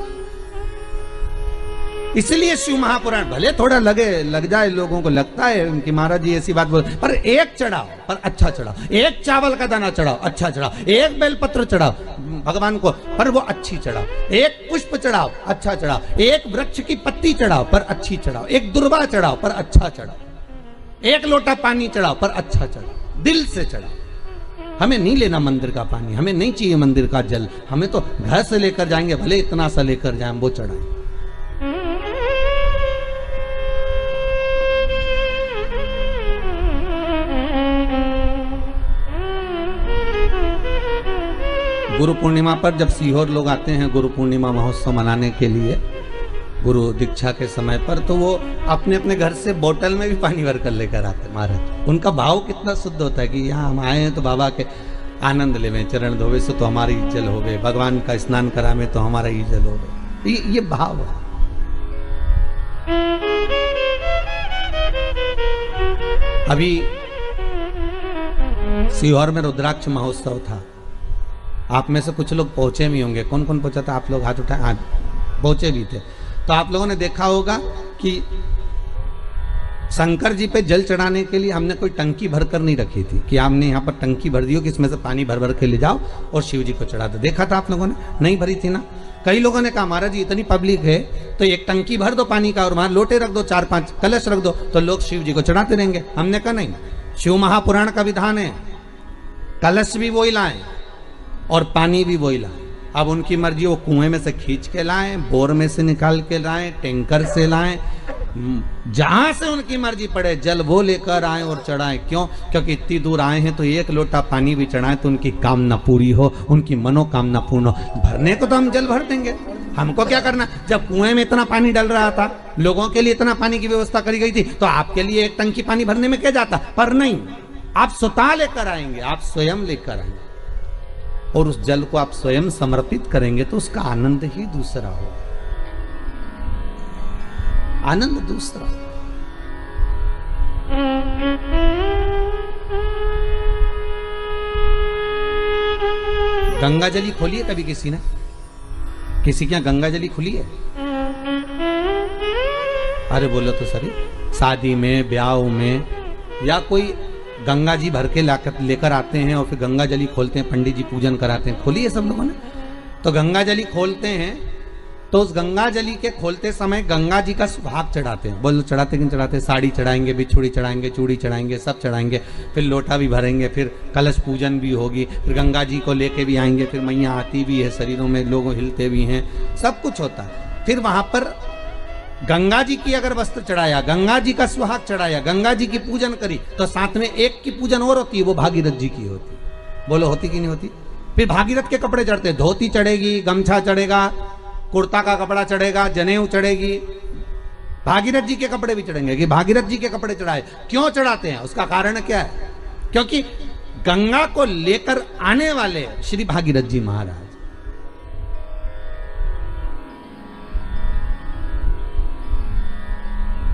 Speaker 1: इसलिए शिव महापुराण भले थोड़ा लग जाए, लोगों को लगता है कि महाराज जी ऐसी बात बोल, पर एक चढ़ाओ, पर अच्छा चढ़ाओ। एक चावल का दाना चढ़ाओ, अच्छा चढ़ाओ। एक बेलपत्र चढ़ाओ भगवान को, पर वो अच्छी चढ़ाओ। एक पुष्प चढ़ाओ, अच्छा चढ़ाओ। एक वृक्ष की पत्ती चढ़ाओ, पर अच्छी चढ़ाओ। एक दुर्वा चढ़ाओ, पर अच्छा चढ़ाओ। एक लोटा पानी चढ़ाओ, पर अच्छा चढ़ाओ। दिल से चढ़ाओ। हमें नहीं लेना मंदिर का पानी, हमें नहीं चाहिए मंदिर का जल, हमें तो घर से लेकर जाएंगे, भले इतना सा लेकर जाएं, वो चढ़ाएं। गुरु पूर्णिमा पर जब सीहोर लोग आते हैं गुरु पूर्णिमा महोत्सव मनाने के लिए गुरु दीक्षा के समय पर, तो वो अपने अपने घर से बोतल में भी पानी भर कर लेकर आते महाराज। उनका भाव कितना शुद्ध होता है कि यहाँ हम आए हैं तो बाबा के आनंद लेवे, चरण धोवे से तो हमारी जल होवे, भगवान का स्नान करावे तो हमारा ही जल होवे। ये भाव है। अभी सीहोर में रुद्राक्ष महोत्सव था, आप में से कुछ लोग पहुंचे भी होंगे। कौन कौन पहुंचा था? आप लोग हाथ उठाए। हाँ, पहुंचे भी थे। तो आप लोगों ने देखा होगा कि शंकर जी पे जल चढ़ाने के लिए हमने कोई टंकी भरकर नहीं रखी थी कि हमने यहाँ पर टंकी भर दी हो कि इसमें से पानी भर भर के ले जाओ और शिव जी को चढ़ा दो। देखा था आप लोगों ने? नहीं भरी थी ना। कई लोगों ने कहा महाराज जी इतनी पब्लिक है तो एक टंकी भर दो पानी का और वहां लोटे रख दो, 4-5 कलश रख दो तो लोग शिव जी को चढ़ाते रहेंगे। हमने कहा नहीं, शिव महापुराण का विधान है कलश भी वही लाएं और पानी भी वही लाएं। अब उनकी मर्जी, वो कुएं में से खींच के लाएं, बोर में से निकाल के लाएं, टैंकर से लाएं, जहां से उनकी मर्जी पड़े जल वो लेकर आए और चढ़ाएं। क्यों? क्योंकि इतनी दूर आए हैं तो एक लोटा पानी भी चढ़ाएं तो उनकी कामना पूरी हो, उनकी मनोकामना पूर्ण हो। भरने को तो हम जल भर देंगे, हमको क्या करना? जब कुएं में इतना पानी डल रहा था, लोगों के लिए इतना पानी की व्यवस्था करी गई थी, तो आपके लिए एक टंकी पानी भरने में क्या जाता? पर नहीं, आप स्वतः लेकर आएंगे, आप स्वयं लेकर आएंगे और उस जल को आप स्वयं समर्पित करेंगे तो उसका आनंद ही दूसरा हो, आनंद दूसरा। गंगा जली खोली है कभी किसी ने? किसी के यहाँ गंगा जली खुली है? अरे बोलो तो सही। शादी में, ब्याह में या कोई गंगा जी भर के लेकर आते हैं और फिर गंगा जली खोलते हैं, पंडित जी पूजन कराते हैं। खोली है सब लोगों ने? तो गंगा जली खोलते हैं तो उस गंगा जली के खोलते समय गंगा जी का सुहाग चढ़ाते हैं। बोलो चढ़ाते कि नहीं चढ़ाते? साड़ी चढ़ाएंगे, बिछुड़ी चढ़ाएंगे, चूड़ी चढ़ाएंगे, सब चढ़ाएंगे, फिर लोटा भी भरेंगे, फिर कलश पूजन भी होगी, फिर गंगा जी को लेके भी आएंगे, फिर मैया आती भी है शरीरों में, लोग हिलते भी हैं, सब कुछ होता है। फिर वहां पर गंगा जी की अगर वस्त्र चढ़ाया, गंगा जी का सुहाग चढ़ाया, गंगा जी की पूजन करी, तो साथ में एक की पूजन और होती है, वो भागीरथ जी की होती। बोलो होती कि नहीं होती? फिर भागीरथ के कपड़े चढ़ते, धोती चढ़ेगी, गमछा चढ़ेगा, कुर्ता का कपड़ा चढ़ेगा, जनेऊ चढ़ेगी, भागीरथ जी के कपड़े भी चढ़ेंगे कि भागीरथ जी के कपड़े चढ़ाए। क्यों चढ़ाते हैं? उसका कारण क्या है? क्योंकि गंगा को लेकर आने वाले श्री भागीरथ जी महाराज।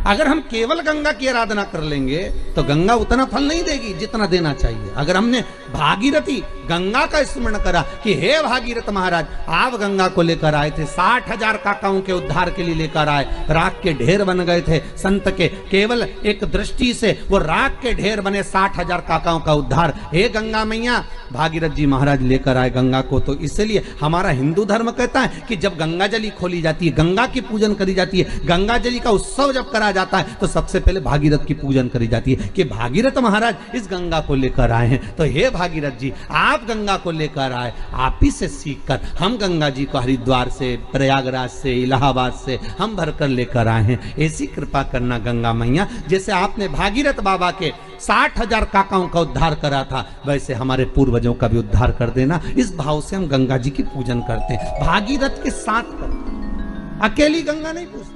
Speaker 1: अगर हम केवल गंगा की आराधना कर लेंगे तो गंगा उतना फल नहीं देगी जितना देना चाहिए। अगर हमने भागीरथी गंगा का स्मरण करा कि हे भागीरथ महाराज, आप गंगा को लेकर आए थे, 60,000 काकाओं के उद्धार के लिए लेकर आए, राख के ढेर बन गए थे संत के, केवल एक दृष्टि से वो राख के ढेर बने, 60,000 काकाओं का उद्धार। हे गंगा मैया, भागीरथ जी महाराज लेकर आए गंगा को। तो इसलिए हमारा हिंदू धर्म कहता है कि जब गंगा जली खोली जाती है, गंगा की पूजन करी जाती है, गंगा जली का उत्सव जब करा जाता है तो सबसे पहले भागीरथ की पूजन करी जाती है कि भागीरथ महाराज इस गंगा को लेकर आए हैं। तो हे भागीरथ जी, आप गंगा को लेकर आए, आप ही से सीखकर हम गंगा जी को हरिद्वार से, प्रयागराज से, इलाहाबाद से हम भरकर लेकर आए हैं। ऐसी कृपा करना गंगा मैया, जैसे आपने भागीरथ बाबा के 60,000 काकाओं का उद्धार करा था, वैसे हमारे पूर्वजों का भी उद्धार कर देना। इस भाव से हम गंगा जी की पूजन करते हैं, भागीरथ के साथ करते हैं, अकेली गंगा नहीं पूजते।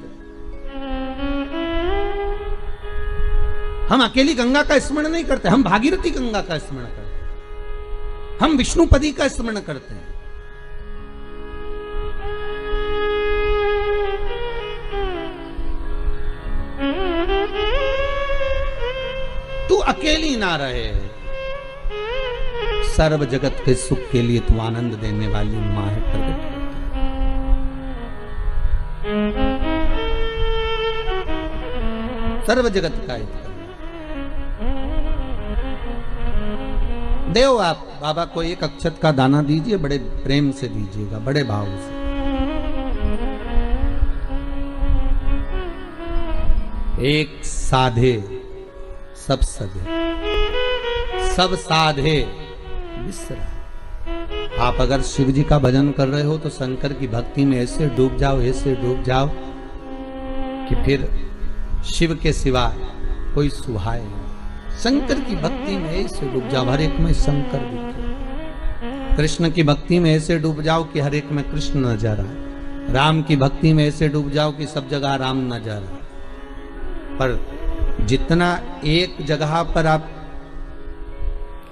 Speaker 1: हम अकेली गंगा का स्मरण नहीं करते, हम भागीरथी गंगा का स्मरण करते हैं, हम विष्णुपदी का स्मरण करते हैं। तू अकेली ना रहे, सर्व जगत के सुख के लिए तू आनंद देने वाली मां है प्रकट। सर्व जगत का हित। देव आप बाबा को एक अक्षत का दाना दीजिए, बड़े प्रेम से दीजिएगा, बड़े भाव से। एक साधे सब सधे, सब साधे विसरा। आप अगर शिव जी का भजन कर रहे हो तो शंकर की भक्ति में ऐसे डूब जाओ कि फिर शिव के सिवा कोई सुहाए। शंकर की भक्ति में ऐसे डूब जाओ हर एक में शंकर दिखे। कृष्ण की भक्ति में ऐसे डूब जाओ कि हर एक में कृष्ण नजर आए। राम की भक्ति में ऐसे डूब जाओ कि सब जगह राम नजर आए। पर जितना एक जगह पर आप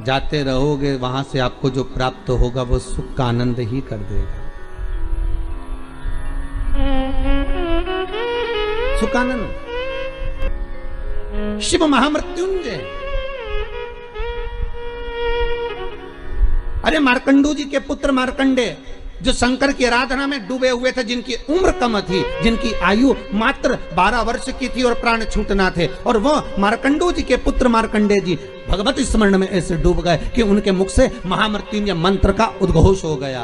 Speaker 1: जाते रहोगे वहां से आपको जो प्राप्त होगा वो सुख का आनंद ही कर देगा। सुख आनंद। शिव महामृत्युंजय। अरे मार्कंडू जी के पुत्र मार्कंडे जो शंकर की आराधना में डूबे हुए थे, जिनकी उम्र कम थी, जिनकी आयु मात्र 12 वर्ष की थी और प्राण छूटना थे, और वो मार्कंडू जी के पुत्र मार्कंडे जी भगवत स्मरण में ऐसे डूब गए कि उनके मुख से महामृत्युंजय मंत्र का उद्घोष हो गया।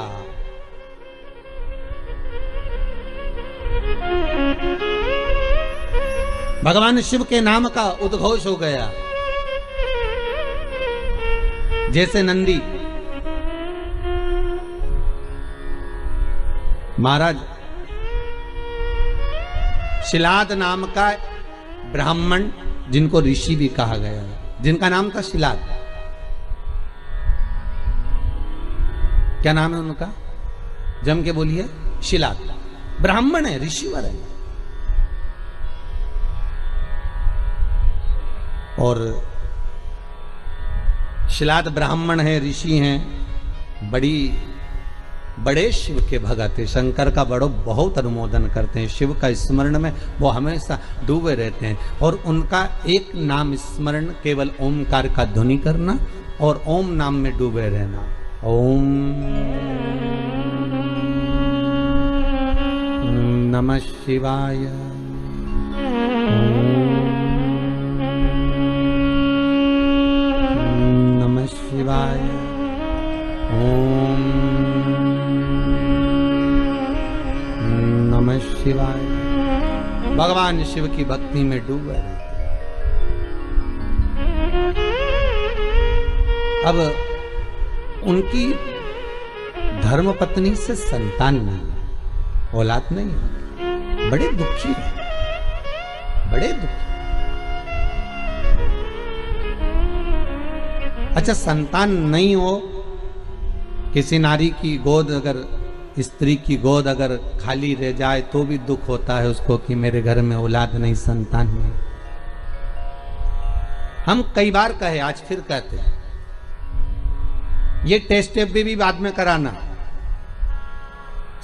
Speaker 1: भगवान शिव के नाम का उद्घोष हो गया। जैसे नंदी महाराज शिलाद नाम का ब्राह्मण, जिनको ऋषि भी कहा गया है, जिनका नाम था शिलाद। क्या नाम है उनका? जम के बोलिए। शिलाद ब्राह्मण है, ऋषिवर है। और शिलाद ब्राह्मण है, ऋषि हैं, बड़े शिव के भगत है। शंकर का बहुत अनुमोदन करते हैं। शिव का स्मरण में वो हमेशा डूबे रहते हैं। और उनका एक नाम स्मरण केवल ओमकार का ध्वनि करना और ओम नाम में डूबे रहना। ओम नमः शिवाय। नमः शिवाय। ओम नमः शिवाय। भगवान शिव की भक्ति में डूबे रहते। अब उनकी धर्मपत्नी से संतान नहीं, औलाद नहीं, बड़े दुखी है, बड़े दुखी। अच्छा, संतान नहीं हो, किसी नारी की गोद अगर, स्त्री की गोद अगर खाली रह जाए तो भी दुख होता है उसको कि मेरे घर में औलाद नहीं, संतान नहीं। हम कई बार कहे, आज फिर कहते हैं, ये टेस्ट भी बाद में कराना,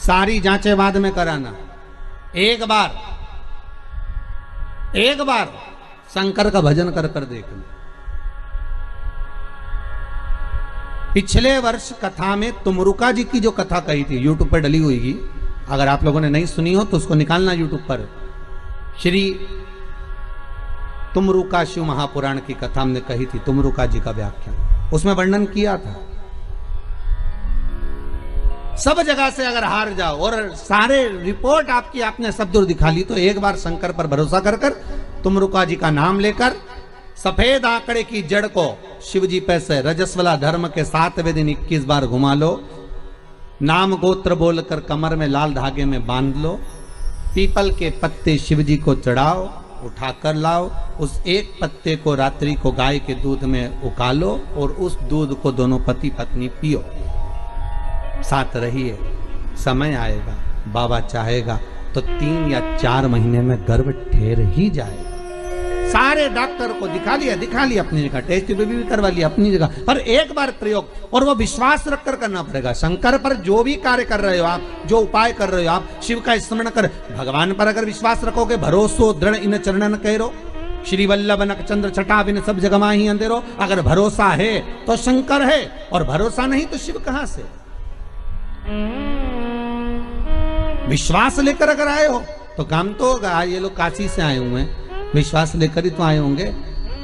Speaker 1: सारी जांचें बाद में कराना। एक बार शंकर का भजन कर कर देखना। पिछले वर्ष कथा में तुमरुका जी की जो कथा कही थी, यूट्यूब पर डली हुई, अगर आप लोगों ने नहीं सुनी हो तो उसको निकालना यूट्यूब पर। श्री तुमरुका शिव महापुराण की कथा हमने कही थी, तुमरुका जी का व्याख्यान, उसमें वर्णन किया था। सब जगह से अगर हार जाओ और सारे रिपोर्ट आपकी आपने सब दूर दिखा ली, तो एक बार शंकर पर भरोसा कर कर तुमरुका जी का नाम लेकर सफेद आंकड़े की जड़ को शिव जी पे से रजस्वला धर्म के 7वें दिन 21 बार घुमा लो। नाम गोत्र बोलकर कमर में लाल धागे में बांध लो। पीपल के पत्ते शिव जी को चढ़ाओ, उठाकर लाओ। उस एक पत्ते को रात्रि को गाय के दूध में उकालो और उस दूध को दोनों पति पत्नी पियो। साथ रहिए, समय आएगा, बाबा चाहेगा तो 3 या 4 महीने में गर्भ ठहर ही जाएगा। सारे डॉक्टर को दिखा लिया अपनी जगह, टेस्ट भी करवा लिया अपनी जगह, पर एक बार प्रयोग, और वो विश्वास रखकर करना पड़ेगा। शंकर पर जो भी कार्य कर रहे हो आप, जो उपाय कर रहे हो आप, शिव का स्मरण कर, भगवान पर अगर विश्वास रखोगे, भरोसो दृढ़ इन चरणन करो, श्री वल्लभ नक चंद्र छटा बिन सब जगह माही अंधेरो। अगर भरोसा है तो शंकर है, और भरोसा नहीं तो शिव कहां से। विश्वास लेकर अगर आए हो तो काम तो होगा। ये लोग काशी से आए हुए हैं, विश्वास लेकर ही तो आए होंगे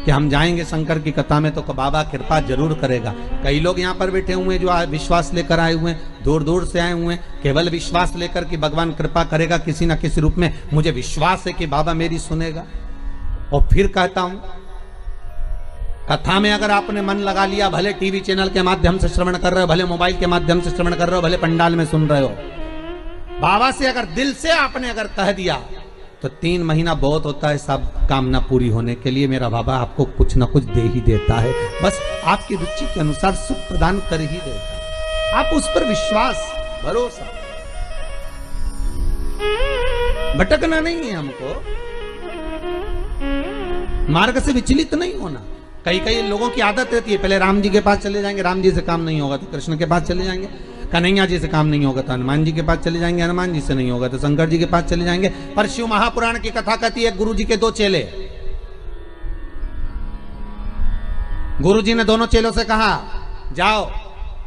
Speaker 1: कि हम जाएंगे शंकर की कथा में तो बाबा कृपा जरूर करेगा। कई लोग यहाँ पर बैठे हुए हैं जो विश्वास लेकर आए हुए हैं, दूर दूर से आए हुए हैं, केवल विश्वास लेकर कि भगवान कृपा करेगा किसी ना किसी रूप में, मुझे विश्वास है कि बाबा मेरी सुनेगा। और फिर कहता हूं, कथा में अगर आपने मन लगा लिया, भले टीवी चैनल के माध्यम से श्रवण कर रहे हो, भले मोबाइल के माध्यम से श्रवण कर रहे हो, भले पंडाल में सुन रहे हो, बाबा से अगर दिल से आपने अगर कह दिया तो 3 महीना बहुत होता है सब कामना पूरी होने के लिए। मेरा बाबा आपको कुछ ना कुछ दे ही देता है, बस आपकी रुचि के अनुसार सुख प्रदान कर ही देता है। आप उस पर विश्वास, भरोसा, भटकना नहीं है हमको, मार्ग से विचलित नहीं होना। कई लोगों की आदत रहती है, पहले राम जी के पास चले जाएंगे, राम जी से काम नहीं होगा तो कृष्ण के पास चले जाएंगे, कन्हैया जी से काम नहीं होगा तो हनुमान जी के पास चले जाएंगे, हनुमान जी से नहीं होगा तो शंकर जी के पास चले जाएंगे। पर शिव महापुराण की कथा कहती है गुरु जी के 2 चेले, गुरु जी ने दोनों चेलों से कहा जाओ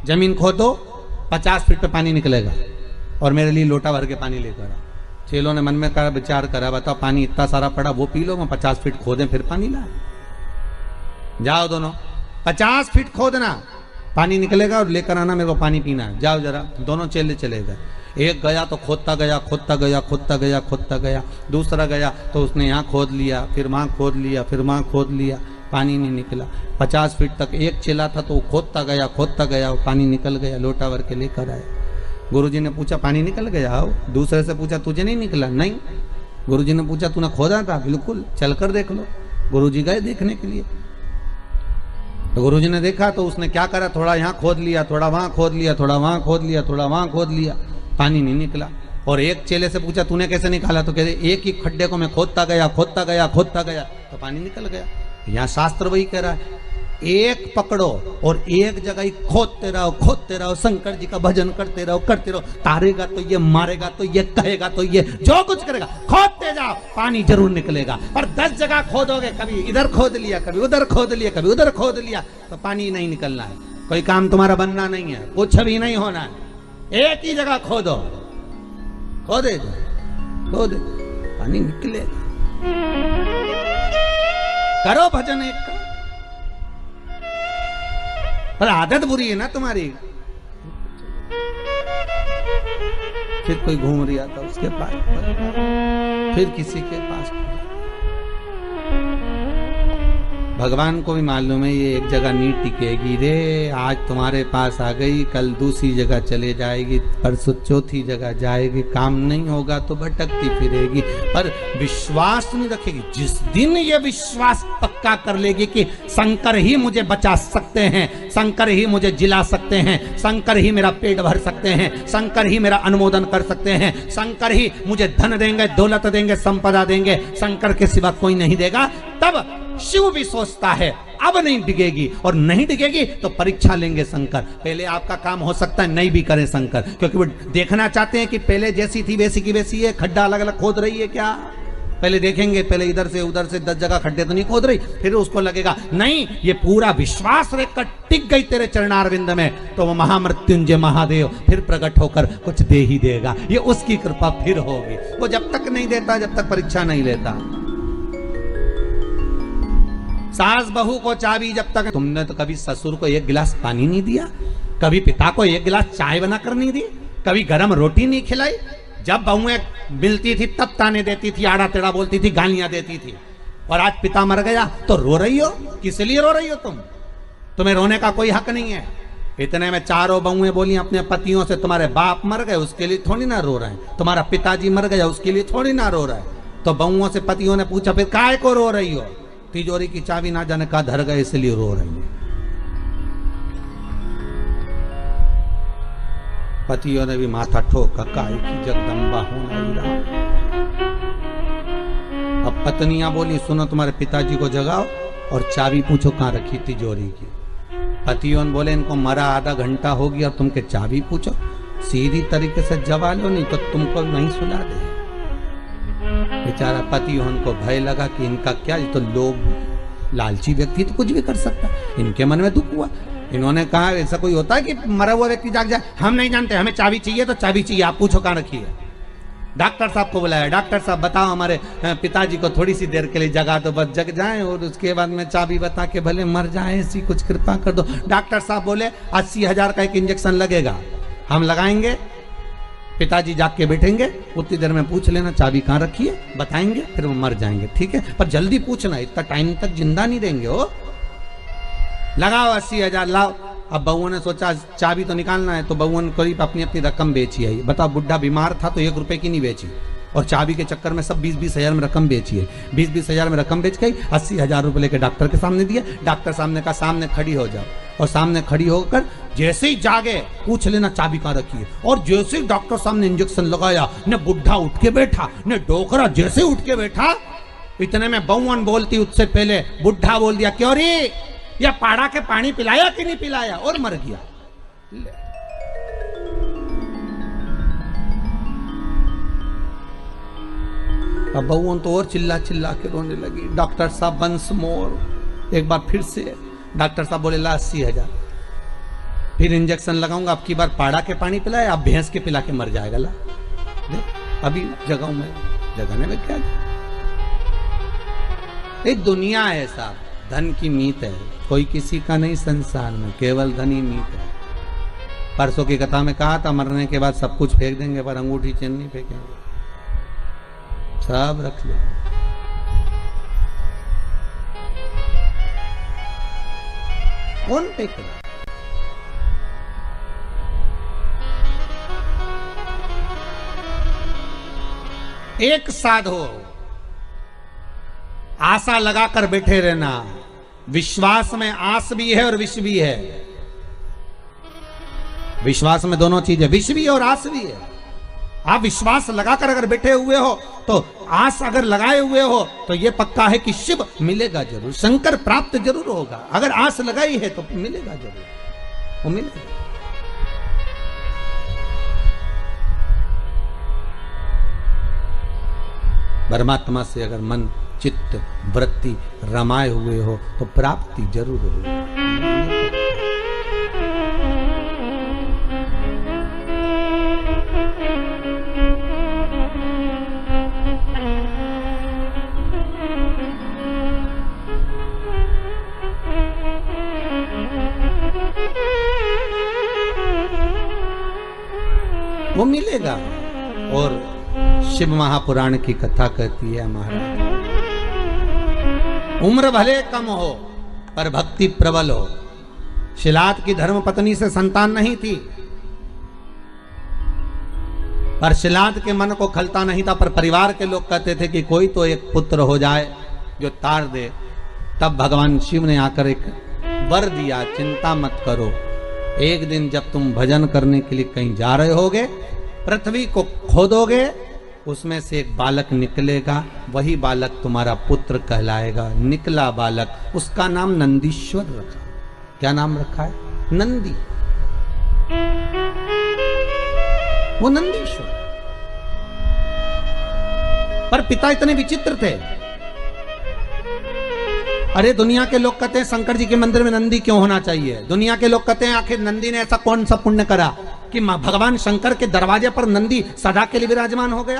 Speaker 1: जमीन खोदो, 50 फीट पे पानी निकलेगा और मेरे लिए लोटा भर के पानी लेकर आओ। चेलों ने मन में कहा, विचार करा, बताओ पानी इतना सारा पड़ा, वो पी लो, मैं 50 फीट खोदें फिर पानी ला। जाओ दोनों, 50 फीट खोदना, पानी निकलेगा और लेकर आना, मेरे को पानी पीना है, जाओ जरा। दोनों चेले चले गए। एक गया तो खोदता गया, खोदता गया, खोदता गया, खोदता गया। दूसरा गया तो उसने यहाँ खोद लिया, फिर वहाँ खोद लिया, फिर वहाँ खोद लिया, पानी नहीं निकला। 50 फीट तक एक चेला था तो वो खोदता गया, खोदता गया, पानी निकल गया, लोटा भर के लेकर आया। गुरुजी ने पूछा पानी निकल गया? आओ। दूसरे से पूछा तुझे नहीं निकला? नहीं। गुरुजी ने पूछा तूने खोदा था? बिल्कुल, चलकर देख लो। गुरुजी गए देखने के लिए, तो गुरुजी ने देखा तो उसने क्या करा, थोड़ा यहाँ खोद लिया, थोड़ा वहाँ खोद लिया, थोड़ा वहाँ खोद लिया, थोड़ा वहाँ खोद लिया, पानी नहीं निकला। और एक चेले से पूछा तूने कैसे निकाला? तो कहते एक ही खड्डे को मैं खोदता गया, खोदता गया, खोदता गया तो पानी निकल गया। यहाँ शास्त्र वही कह रहा है, एक पकड़ो और एक जगह ही खोदते रहो, खोदते रहो, शंकर जी का भजन करते रहो, करते रहो। तारेगा तो ये, मारेगा तो ये, कहेगा तो ये, जो कुछ करेगा खोदते जाओ, पानी जरूर निकलेगा। पर 10 जगह खोदोगे, कभी इधर खोद लिया, कभी उधर खोद लिया, कभी उधर खोद लिया, तो पानी नहीं निकलना है। कोई काम तुम्हारा बनना नहीं है, कुछ भी नहीं होना है। एक ही जगह खोदो, खोदे खोदे, पानी निकलेगा। करो भजन एक का, पर आदत बुरी है ना तुम्हारी। फिर कोई घूम रहा था उसके पास, फिर किसी के पास। भगवान को भी मालूम है ये एक जगह नहीं टिकेगी रे। आज तुम्हारे पास आ गई, कल दूसरी जगह चले जाएगी, परसों चौथी जगह जाएगी, काम नहीं होगा तो भटकती फिरेगी, पर विश्वास नहीं रखेगी। जिस दिन ये विश्वास पक्का कर लेगी कि शंकर ही मुझे बचा सकते हैं, शंकर ही मुझे जिला सकते हैं, शंकर ही मेरा पेट भर सकते हैं, शंकर ही मेरा अनुमोदन कर सकते हैं, शंकर ही मुझे धन देंगे, दौलत देंगे, संपदा देंगे, शंकर के सिवा कोई नहीं देगा, तब शिव भी सोचता है अब नहीं डिगेगी। और नहीं डिगेगी तो परीक्षा लेंगे शंकर। पहले आपका काम हो सकता है नहीं भी करें शंकर, क्योंकि वो देखना चाहते हैं कि पहले जैसी थी वैसी की वैसी है, खड्डा अलग अलग खोद रही है क्या। पहले देखेंगे, पहले इधर से उधर से 10 जगह खड्डे तो नहीं खोद रही, फिर उसको लगेगा नहीं ये पूरा विश्वास रखकर टिक गई तेरे चरणारविंद में, तो वो महामृत्युंजय महादेव फिर प्रकट होकर कुछ दे ही देगा। ये उसकी कृपा फिर होगी। वो जब तक नहीं देता, जब तक परीक्षा नहीं लेता। सास बहू को चाबी जब तक, तुमने तो कभी ससुर को 1 गिलास पानी नहीं दिया, कभी पिता को 1 गिलास चाय बनाकर नहीं दी, कभी गरम रोटी नहीं खिलाई। जब बहुएं मिलती थी तब ताने देती थी, आड़ा टेढ़ा बोलती थी, गालियां देती थी। और आज पिता मर गया तो रो रही हो। किस लिए रो रही हो तुम? तुम्हें रोने का कोई हक नहीं है। इतने में 4 बहुएं बोली अपने पतियों से, तुम्हारे बाप मर गए उसके लिए थोड़ी ना रो रहे हैं, तुम्हारा पिताजी मर गया उसके लिए थोड़ी ना रो रहे हैं। तो बहुओं से पतियों ने पूछा फिर काहे को रो रही हो? तिजोरी की चाबी ना जाने का धर गए इसलिए रो रही है। पतियों ने भी माथा ठोका, काय की जगदम्बा होना। अब पत्नियां बोली सुनो तुम्हारे पिताजी को जगाओ और चाबी पूछो कहां रखी तिजोरी की। पतियों ने बोले इनको मरा आधा घंटा हो गया और तुमके चाबी पूछो। सीधी तरीके से जवा लो नहीं तो तुमको नहीं सुला दे। बेचारा पतियों को भय लगा कि इनका क्या, ये तो लोग लालची व्यक्ति तो कुछ भी कर सकता। इनके मन में दुख हुआ। इन्होंने कहा ऐसा कोई होता है कि मरा हुआ व्यक्ति जाग जाए? हम नहीं जानते, हमें चाबी चाहिए तो चाबी चाहिए, आप पूछो कहां रखी है। डॉक्टर साहब को बुलाया, डॉक्टर साहब बताओ हमारे पिताजी को थोड़ी सी देर के लिए जगा दो, बस जग जाएं और उसके बाद में चाबी बता के भले मर जाए, ऐसी कुछ कृपा कर दो। डॉक्टर साहब बोले 80,000 का एक इंजेक्शन लगेगा, हम लगाएंगे, पिताजी जाग के बैठेंगे, उतनी देर में पूछ लेना चाबी कहाँ रखी है, बताएंगे, फिर वो मर जाएंगे। ठीक है, पर जल्दी पूछना, इतना टाइम तक जिंदा नहीं देंगे। हो लगाओ 80,000 लाओ। अब बउओं ने सोचा चाबी तो निकालना है, तो बउओं ने करीब अपनी अपनी रकम बेची है। बताओ, बुढ़ा बीमार था तो 1 रुपए की नहीं बेची, और चाबी के चक्कर में सब 20-20 हजार में रकम बेची है। 20-20 हजार में रकम बेच गई, 80,000 रुपए लेके डॉक्टर के सामने दिया। डॉक्टर सामने का सामने खड़ी हो जाओ, और सामने खड़ी होकर जैसे ही जागे पूछ लेना चाबी कहाँ रखी है। और जैसे ही डॉक्टर सामने इंजेक्शन लगाया, न बुढ़ा उठ के बैठा, न डोकरा जैसे उठ के बैठा, इतने में बउवन बोलती उससे पहले बुढ़ा बोल दिया, क्यों रे, या पाड़ा के पानी पिलाया कि नहीं पिलाया, और मर गया। अब बउवन तो और चिल्ला चिल्ला के रोने लगी। डॉक्टर साहब वंस मोर, एक बार फिर से डॉक्टर साहब बोले ला 80,000, फिर इंजेक्शन लगाऊंगा, अब की बार पाड़ा के पानी पिलाया, अब भैंस के पिला के मर जाएगा। ला अभी जगाऊं मैं, जगाने में क्या, एक दुनिया है साहब, धन की मीत है, कोई किसी का नहीं संसार में, केवल धन ही मीत है। परसों की कथा में कहा था मरने के बाद सब कुछ फेंक देंगे, पर अंगूठी चेन नहीं फेंकेंगे, सब रख लो। कौन फेंक रहा? एक साधो आशा लगाकर बैठे रहना। विश्वास में आस भी है और विष भी है। विश्वास में दोनों चीजें, विष भी और आस भी है। आप विश्वास लगाकर अगर बैठे हुए हो, तो आस अगर लगाए हुए हो, तो यह पक्का है कि शिव मिलेगा जरूर, शंकर प्राप्त जरूर होगा। अगर आस लगाई है तो मिलेगा जरूर, वो मिलेगा। परमात्मा से अगर मन चित्त वृत्ति रमाए हुए हो तो प्राप्ति जरूर होगी। वो मिलेगा। और शिव महापुराण की कथा कहती है महाराज, उम्र भले कम हो पर भक्ति प्रबल हो। शिलाद की धर्म पत्नी से संतान नहीं थी, पर शिलाद के मन को खलता नहीं था, पर परिवार के लोग कहते थे कि कोई तो एक पुत्र हो जाए जो तार दे। तब भगवान शिव ने आकर एक वर दिया, चिंता मत करो, एक दिन जब तुम भजन करने के लिए कहीं जा रहे होगे, पृथ्वी को खोदोगे, उसमें से एक बालक निकलेगा, वही बालक तुम्हारा पुत्र कहलाएगा। निकला बालक, उसका नाम नंदीश्वर रखा। क्या नाम रखा है? नंदी। वो नंदीश्वर। पर पिता इतने विचित्र थे। अरे दुनिया के लोग कहते हैं शंकर जी के मंदिर में नंदी क्यों होना चाहिए? दुनिया के लोग कहते हैं आखिर नंदी ने ऐसा कौन सा पुण्य करा कि भगवान शंकर के दरवाजे पर नंदी सदा के लिए विराजमान हो गया।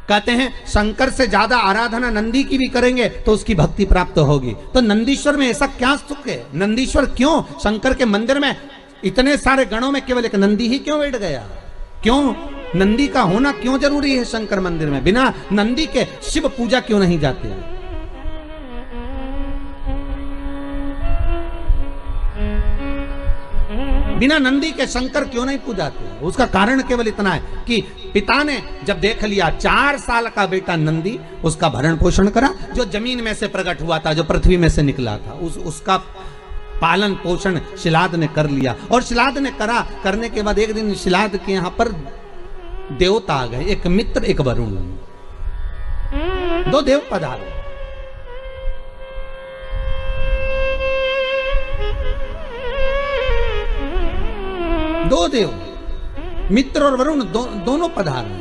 Speaker 1: कहते हैं शंकर से ज्यादा आराधना नंदी की भी करेंगे तो उसकी भक्ति प्राप्त होगी। तो नंदीश्वर में ऐसा क्या सुख है? नंदीश्वर क्यों शंकर के मंदिर में इतने सारे गणों में केवल एक नंदी ही क्यों बैठ गया? क्यों नंदी का होना क्यों जरूरी है शंकर मंदिर में? बिना नंदी के शिव पूजा क्यों नहीं जाते हैं? बिना नंदी के शंकर क्यों नहीं पूजाते? उसका कारण केवल इतना है कि पिता ने जब देख लिया 4 साल का बेटा नंदी, उसका भरण पोषण करा, जो जमीन में से प्रकट हुआ था, जो पृथ्वी में से निकला था, उसका पालन पोषण शिलाद ने कर लिया। और शिलाद ने करने के बाद एक दिन शिलाद के यहां पर देवता आ गए, एक मित्र एक वरुण, 2 देव पधारे। दो देव, मित्र और वरुण दोनों पधारे।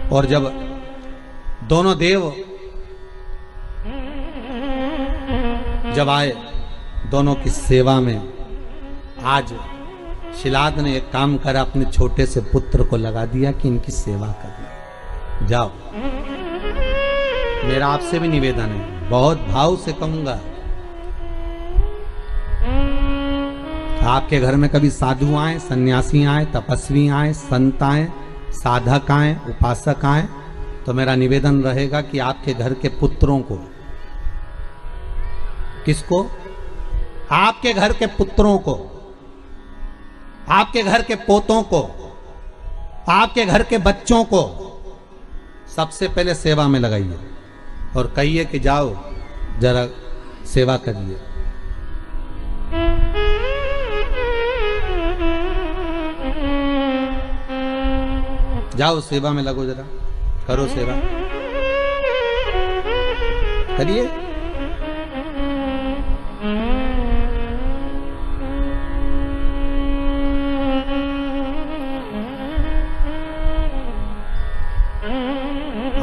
Speaker 1: और जब दोनों देव जब आए दोनों की सेवा में, आज शिलाद ने एक काम करा, अपने छोटे से पुत्र को लगा दिया कि इनकी सेवा करना। जाओ, मेरा आपसे भी निवेदन है, बहुत भाव से कहूंगा, आपके घर में कभी साधु आए, सन्यासी आए, तपस्वी आए, संत आए, साधक आए, उपासक आए, तो मेरा निवेदन रहेगा कि आपके घर के पुत्रों को, किसको? आपके घर के पुत्रों को, आपके घर के पोतों को, आपके घर के बच्चों को सबसे पहले सेवा में लगाइए और कहिए कि जाओ जरा सेवा करिए। जाओ सेवा में लगो, जरा करो सेवा, करिए।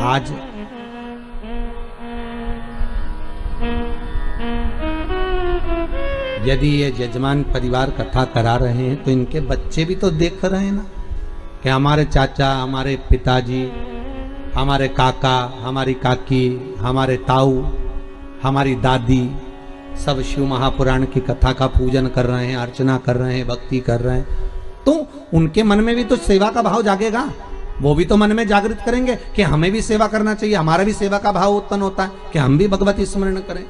Speaker 1: आज यदि ये यजमान परिवार कथा करा रहे हैं तो इनके बच्चे भी तो देख रहे हैं ना कि हमारे चाचा, हमारे पिताजी, हमारे काका, हमारी काकी, हमारे ताऊ, हमारी दादी सब शिव महापुराण की कथा का पूजन कर रहे हैं, अर्चना कर रहे हैं, भक्ति कर रहे हैं, तो उनके मन में भी तो सेवा का भाव जागेगा। वो भी तो मन में जागृत करेंगे कि हमें भी सेवा करना चाहिए, हमारा भी सेवा का भाव उत्पन्न होता है कि हम भी भगवती स्मरण करें।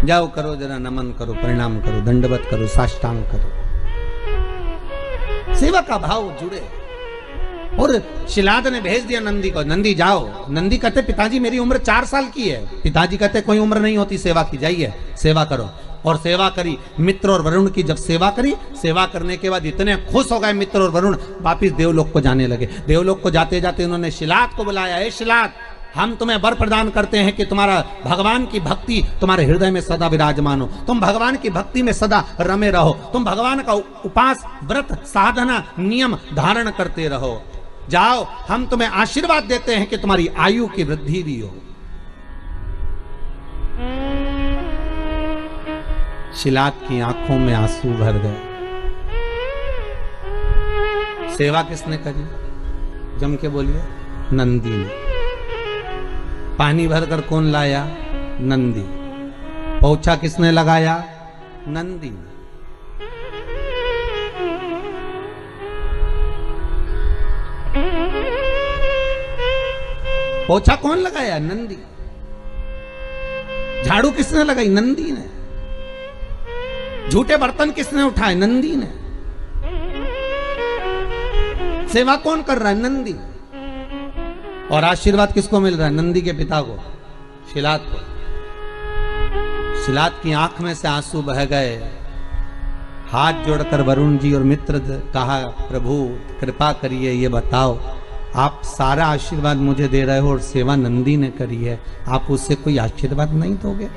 Speaker 1: जाओ करो, जरा नमन करो, प्रणाम करो, दंडवत करो, साष्टांग करो, सेवा का भाव जुड़े। और शिलाद ने भेज दिया नंदी को, नंदी जाओ। नंदी कहते पिताजी मेरी उम्र 4 साल की है। पिताजी कहते कोई उम्र नहीं होती सेवा की, जाइए सेवा करो। और सेवा करी, मित्र और वरुण की जब सेवा करी, सेवा करने के बाद इतने खुश हो गए मित्र और वरुण, वापिस देवलोक को जाने लगे। देवलोक को जाते जाते उन्होंने शिलाद को बुलाया, ए शिलाद, हम तुम्हें वर प्रदान करते हैं कि तुम्हारा भगवान की भक्ति तुम्हारे हृदय में सदा विराजमान हो, तुम भगवान की भक्ति में सदा रमे रहो, तुम भगवान का उपास, व्रत, साधना, नियम धारण करते रहो। जाओ, हम तुम्हें आशीर्वाद देते हैं कि तुम्हारी आयु की वृद्धि भी हो। शिलाद की आंखों में आंसू भर गए। सेवा किसने करी? जम के बोलिए, नंदी ने। पानी भरकर कौन लाया? नंदी। पोछा किसने लगाया? नंदी ने। पोछा कौन लगाया? नंदी। झाड़ू किसने लगाई? नंदी ने। झूठे बर्तन किसने उठाए? नंदी ने। सेवा कौन कर रहा है? नंदी। और आशीर्वाद किसको मिल रहा है? नंदी के पिता को, शिलाद को। शिलाद की आंख में से आंसू बह गए। हाथ जोड़कर वरुण जी और मित्र कहा, प्रभु कृपा करिए, ये बताओ आप सारा आशीर्वाद मुझे दे रहे हो और सेवा नंदी ने करी है, आप उससे कोई आशीर्वाद नहीं दोगे?